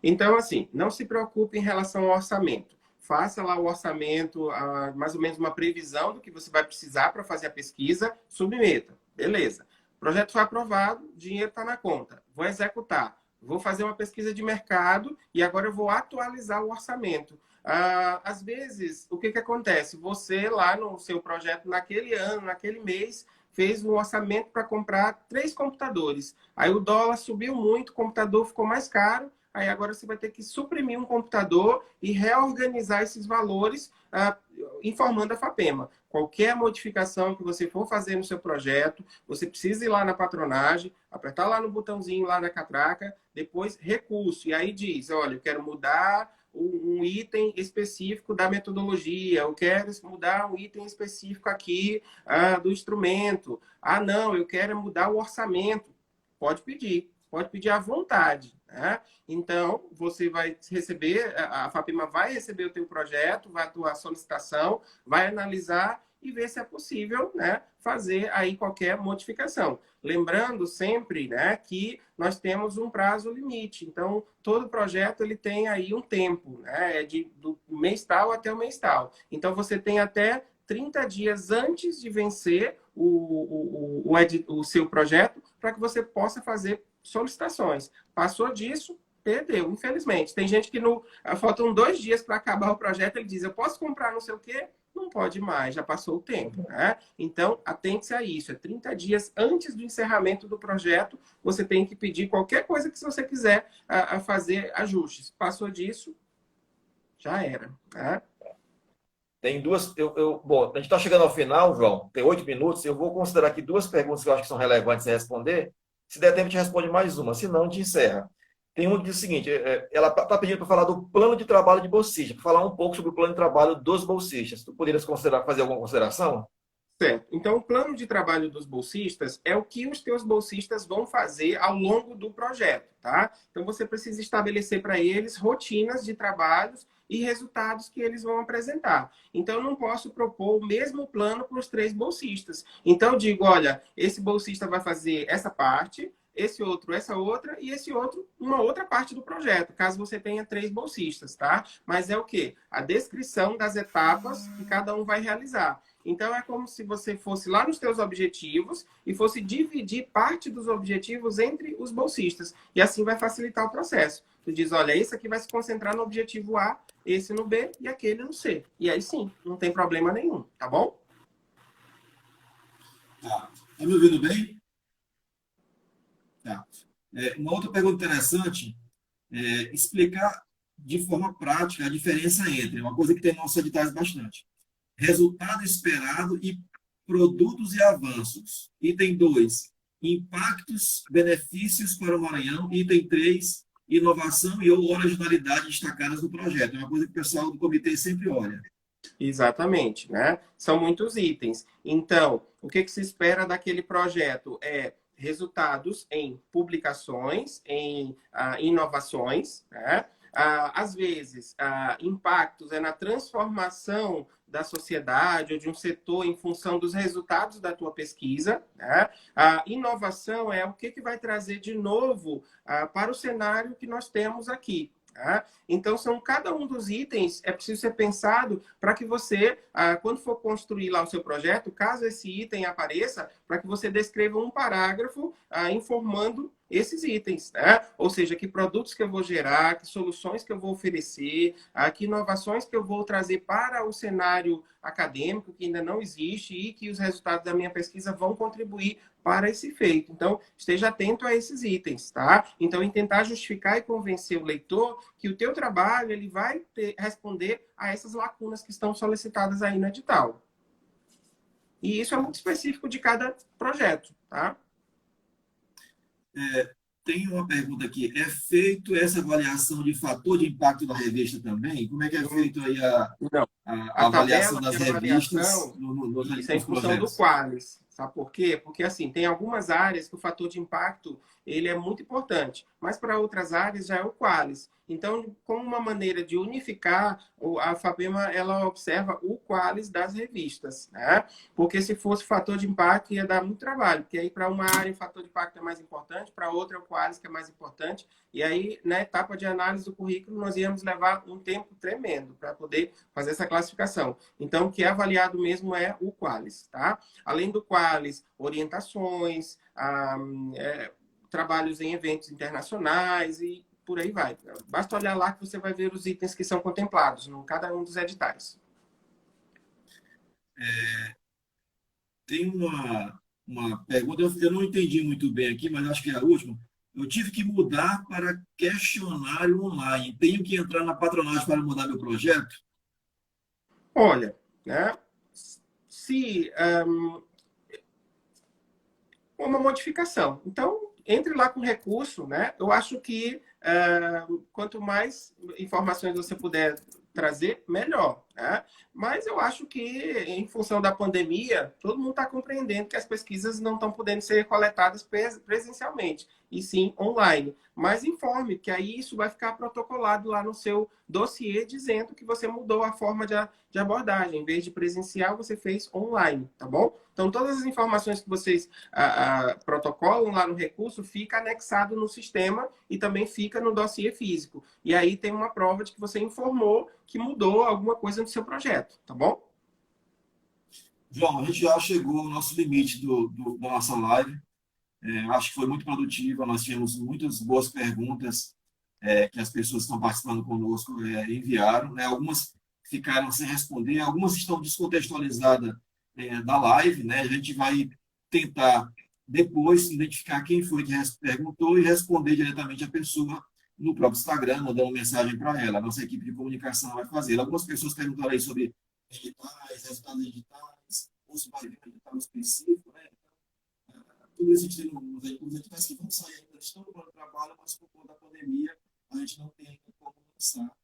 Speaker 2: Então, assim, não se preocupe em relação ao orçamento. Faça lá o orçamento, mais ou menos uma previsão do que você vai precisar para fazer a pesquisa, submeta. Beleza. O projeto foi aprovado, dinheiro está na conta. Vou executar. Vou fazer uma pesquisa de mercado e agora eu vou atualizar o orçamento. Às vezes, o que, que acontece? Você lá no seu projeto, naquele ano, naquele mês, fez um orçamento para comprar 3 computadores. Aí o dólar subiu muito, o computador ficou mais caro. Aí agora você vai ter que suprimir um computador e reorganizar esses valores, informando a FAPEMA. Qualquer modificação que você for fazer no seu projeto, você precisa ir lá na patronagem, apertar lá no botãozinho lá na catraca, depois recurso. E aí diz, olha, eu quero mudar um item específico da metodologia, eu quero mudar um item específico aqui do instrumento. Ah, não, eu quero mudar o orçamento. Pode pedir à vontade. Né? Então, você vai receber, a FAPEMA vai receber o teu projeto, vai atuar a solicitação, vai analisar e ver se é possível, né, fazer aí qualquer modificação. Lembrando sempre, né, que nós temos um prazo limite. Então, todo projeto ele tem aí um tempo, né, do mês tal até o mês tal. Então, você tem até 30 dias antes de vencer o seu projeto para que você possa fazer solicitações. Passou disso, perdeu, infelizmente. Tem gente que faltam 2 dias para acabar o projeto, ele diz, eu posso comprar não sei o quê? Não pode mais, já passou o tempo. Né? Então, atente-se a isso. É 30 dias antes do encerramento do projeto, você tem que pedir qualquer coisa que você quiser a fazer ajustes. Passou disso, já era. Né?
Speaker 1: Tem duas. Bom, a gente está chegando ao final, João. Tem 8 minutos. Eu vou considerar aqui duas perguntas que eu acho que são relevantes de responder. Se der tempo, a gente responde mais uma. Se não, a gente encerra. Tem uma que diz o seguinte: ela está pedindo para falar do plano de trabalho de bolsista, para falar um pouco sobre o plano de trabalho dos bolsistas. Tu poderias fazer alguma consideração?
Speaker 2: Certo. Então, o plano de trabalho dos bolsistas é o que os teus bolsistas vão fazer ao longo do projeto, tá? Então, você precisa estabelecer para eles rotinas de trabalhos e resultados que eles vão apresentar. Então, eu não posso propor o mesmo plano para os 3 bolsistas. Então, eu digo, olha, esse bolsista vai fazer essa parte, esse outro essa outra e esse outro uma outra parte do projeto, caso você tenha 3 bolsistas, tá? Mas é o quê? A descrição das etapas que cada um vai realizar. Então, é como se você fosse lá nos teus objetivos e fosse dividir parte dos objetivos entre os bolsistas. E assim vai facilitar o processo. Tu diz, olha, esse aqui vai se concentrar no objetivo A, esse no B e aquele no C. E aí sim, não tem problema nenhum, tá bom?
Speaker 3: Tá. Tá me ouvindo bem? Tá. Uma outra pergunta interessante é explicar de forma prática a diferença entre uma coisa que tem nossos editais bastante. Resultado esperado e produtos e avanços. Item 2, impactos, benefícios para o Maranhão. Item 3, inovação e ou originalidade destacadas no projeto. É uma coisa que o pessoal do comitê sempre olha.
Speaker 2: Exatamente, né? São muitos itens. Então, o que se espera daquele projeto é resultados em publicações, em inovações, né? Às vezes, impactos é na transformação da sociedade ou de um setor em função dos resultados da tua pesquisa. Né? A inovação é o que vai trazer de novo para o cenário que nós temos aqui. Tá? Então, são cada um dos itens é preciso ser pensado para que você, quando for construir lá o seu projeto, caso esse item apareça, para que você descreva um parágrafo informando esses itens, né? Ou seja, que produtos que eu vou gerar, que soluções que eu vou oferecer, que inovações que eu vou trazer para o cenário acadêmico, que ainda não existe, e que os resultados da minha pesquisa vão contribuir para esse feito. Então, esteja atento a esses itens, tá? Então, em tentar justificar e convencer o leitor que o teu trabalho ele vai responder a essas lacunas que estão solicitadas aí no edital. E isso é muito específico de cada projeto, tá?
Speaker 3: Tem uma pergunta aqui. É feito essa avaliação de fator de impacto da revista também? Como é que é feito aí
Speaker 2: Não.
Speaker 3: a
Speaker 2: A
Speaker 3: avaliação
Speaker 2: tabela
Speaker 3: das
Speaker 2: de
Speaker 3: revistas
Speaker 2: avaliação, isso é em
Speaker 3: nos
Speaker 2: função do
Speaker 3: projetos?
Speaker 2: Qualis. Sabe por quê? Porque, assim, tem algumas áreas que o fator de impacto ele é muito importante, mas para outras áreas já é o Qualis. Então, como uma maneira de unificar, a FAPEMA ela observa o Qualis das revistas, né? Porque se fosse fator de impacto ia dar muito trabalho, porque aí para uma área o fator de impacto é mais importante, para outra é o Qualis que é mais importante, e aí na etapa de análise do currículo nós íamos levar um tempo tremendo para poder fazer essa classificação. Então, o que é avaliado mesmo é o Qualis, tá? Além do Qualis, orientações, trabalhos em eventos internacionais e por aí vai. Basta olhar lá que você vai ver os itens que são contemplados em cada um dos editais.
Speaker 3: Tem uma pergunta, eu não entendi muito bem aqui, mas acho que é a última. Eu tive que mudar para questionário online. Tenho que entrar na patronagem para mudar meu projeto?
Speaker 2: Olha, né? Se uma modificação. Então, entre lá com recurso, né? Eu acho que quanto mais informações você puder trazer, melhor. Né? Mas eu acho que, em função da pandemia, todo mundo está compreendendo que as pesquisas não estão podendo ser coletadas presencialmente, e sim online. Mas informe, que aí isso vai ficar protocolado lá no seu dossiê, dizendo que você mudou a forma de abordagem. Em vez de presencial, você fez online, tá bom? Então, todas as informações que vocês protocolam lá no recurso fica anexado no sistema e também fica no dossiê físico. E aí tem uma prova de que você informou que mudou alguma coisa no seu projeto, tá bom?
Speaker 3: João, a gente já chegou ao nosso limite da nossa live. Acho que foi muito produtiva. Nós tivemos muitas boas perguntas que as pessoas que estão participando conosco enviaram. Né? Algumas ficaram sem responder, algumas estão descontextualizadas da live. Né? A gente vai tentar depois identificar quem foi que perguntou e responder diretamente a pessoa no próprio Instagram, mandando mensagem para ela. A nossa equipe de comunicação vai fazer. Algumas pessoas perguntaram aí sobre editais, resultados digitais, ou se vai vir um edital específico, né? Tudo isso a gente tem nos editais que vão sair ainda, estão no trabalho, mas por conta da pandemia, a gente não tem ainda como lançar,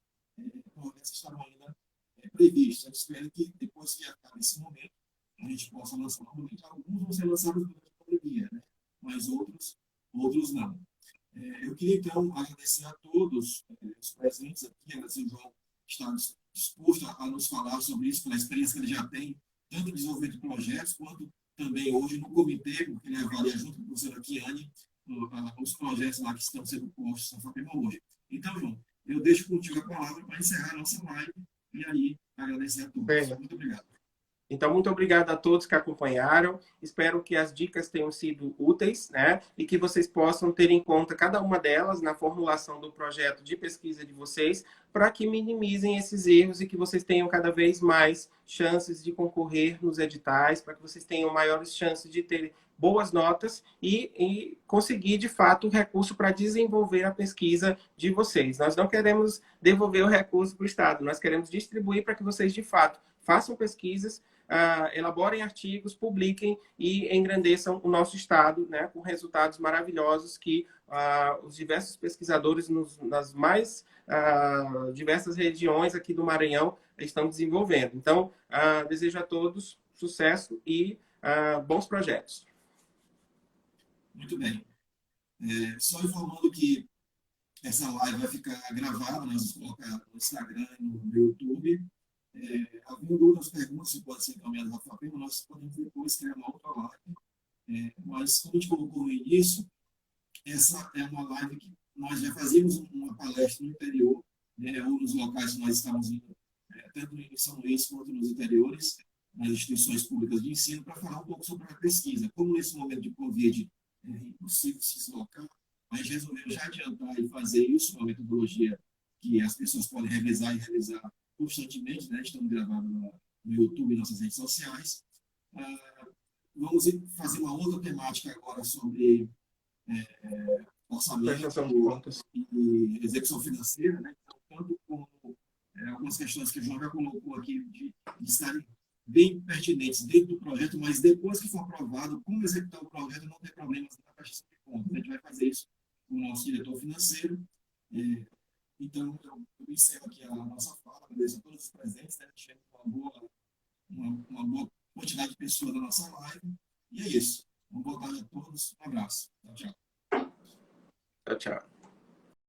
Speaker 3: essas estarão ainda previstas. Eu espero que depois que acabe esse momento, a gente possa lançar novamente. Alguns vão ser lançados durante a pandemia, né? Mas outros não. Eu queria, então, agradecer a todos os presentes aqui, agradecer o João que está disposto a nos falar sobre isso, pela experiência que ele já tem, tanto em desenvolvimento de projetos, quanto também hoje no comitê, porque ele avalia junto com a professora Kiane os projetos lá que estão sendo postos na FAPEMA hoje. Então, João, eu deixo contigo a palavra para encerrar a nossa live e aí agradecer a todos.
Speaker 2: Bem,
Speaker 3: Muito obrigado.
Speaker 2: então, muito obrigado a todos que acompanharam. Espero que as dicas tenham sido úteis, né? E que vocês possam ter em conta cada uma delas na formulação do projeto de pesquisa de vocês, para que minimizem esses erros e que vocês tenham cada vez mais chances de concorrer nos editais, para que vocês tenham maiores chances de ter boas notas e conseguir, de fato, o recurso para desenvolver a pesquisa de vocês. Nós não queremos devolver o recurso para o Estado, nós queremos distribuir para que vocês, de fato, façam pesquisas, elaborem artigos, publiquem e engrandeçam o nosso estado, né, com resultados maravilhosos que os diversos pesquisadores nas mais diversas regiões aqui do Maranhão estão desenvolvendo. Então, desejo a todos sucesso e bons projetos.
Speaker 3: Muito bem. Só informando que essa live vai ficar gravada, nós vamos colocar no Instagram e no YouTube. Havendo outras perguntas que podem ser encaminhadas à FAPEMA, nós podemos depois criar uma outra live. Mas, como a gente colocou no início, essa é uma live que nós já fazíamos uma palestra no interior, né, ou nos locais que nós estamos indo, tanto em São Luís quanto nos interiores, nas instituições públicas de ensino, para falar um pouco sobre a pesquisa. Como nesse momento de Covid é impossível se deslocar, a gente resolveu já adiantar e fazer isso, uma metodologia que as pessoas podem revisar e revisar constantemente, né? Estamos gravando no YouTube e nossas redes sociais. Vamos fazer uma outra temática agora sobre orçamento
Speaker 2: Prestação de contas.
Speaker 3: e execução financeira, né? Então, tanto como algumas questões que o João já colocou aqui de estarem bem pertinentes dentro do projeto, mas depois que for aprovado, como executar o projeto, não ter problemas na prestação de contas. A gente vai fazer isso com o nosso diretor financeiro. Então, eu encerro aqui a nossa fala, agradeço a todos os presentes, né? Tivemos uma boa quantidade de pessoas na nossa live. E é isso. Uma boa tarde a todos. Um abraço.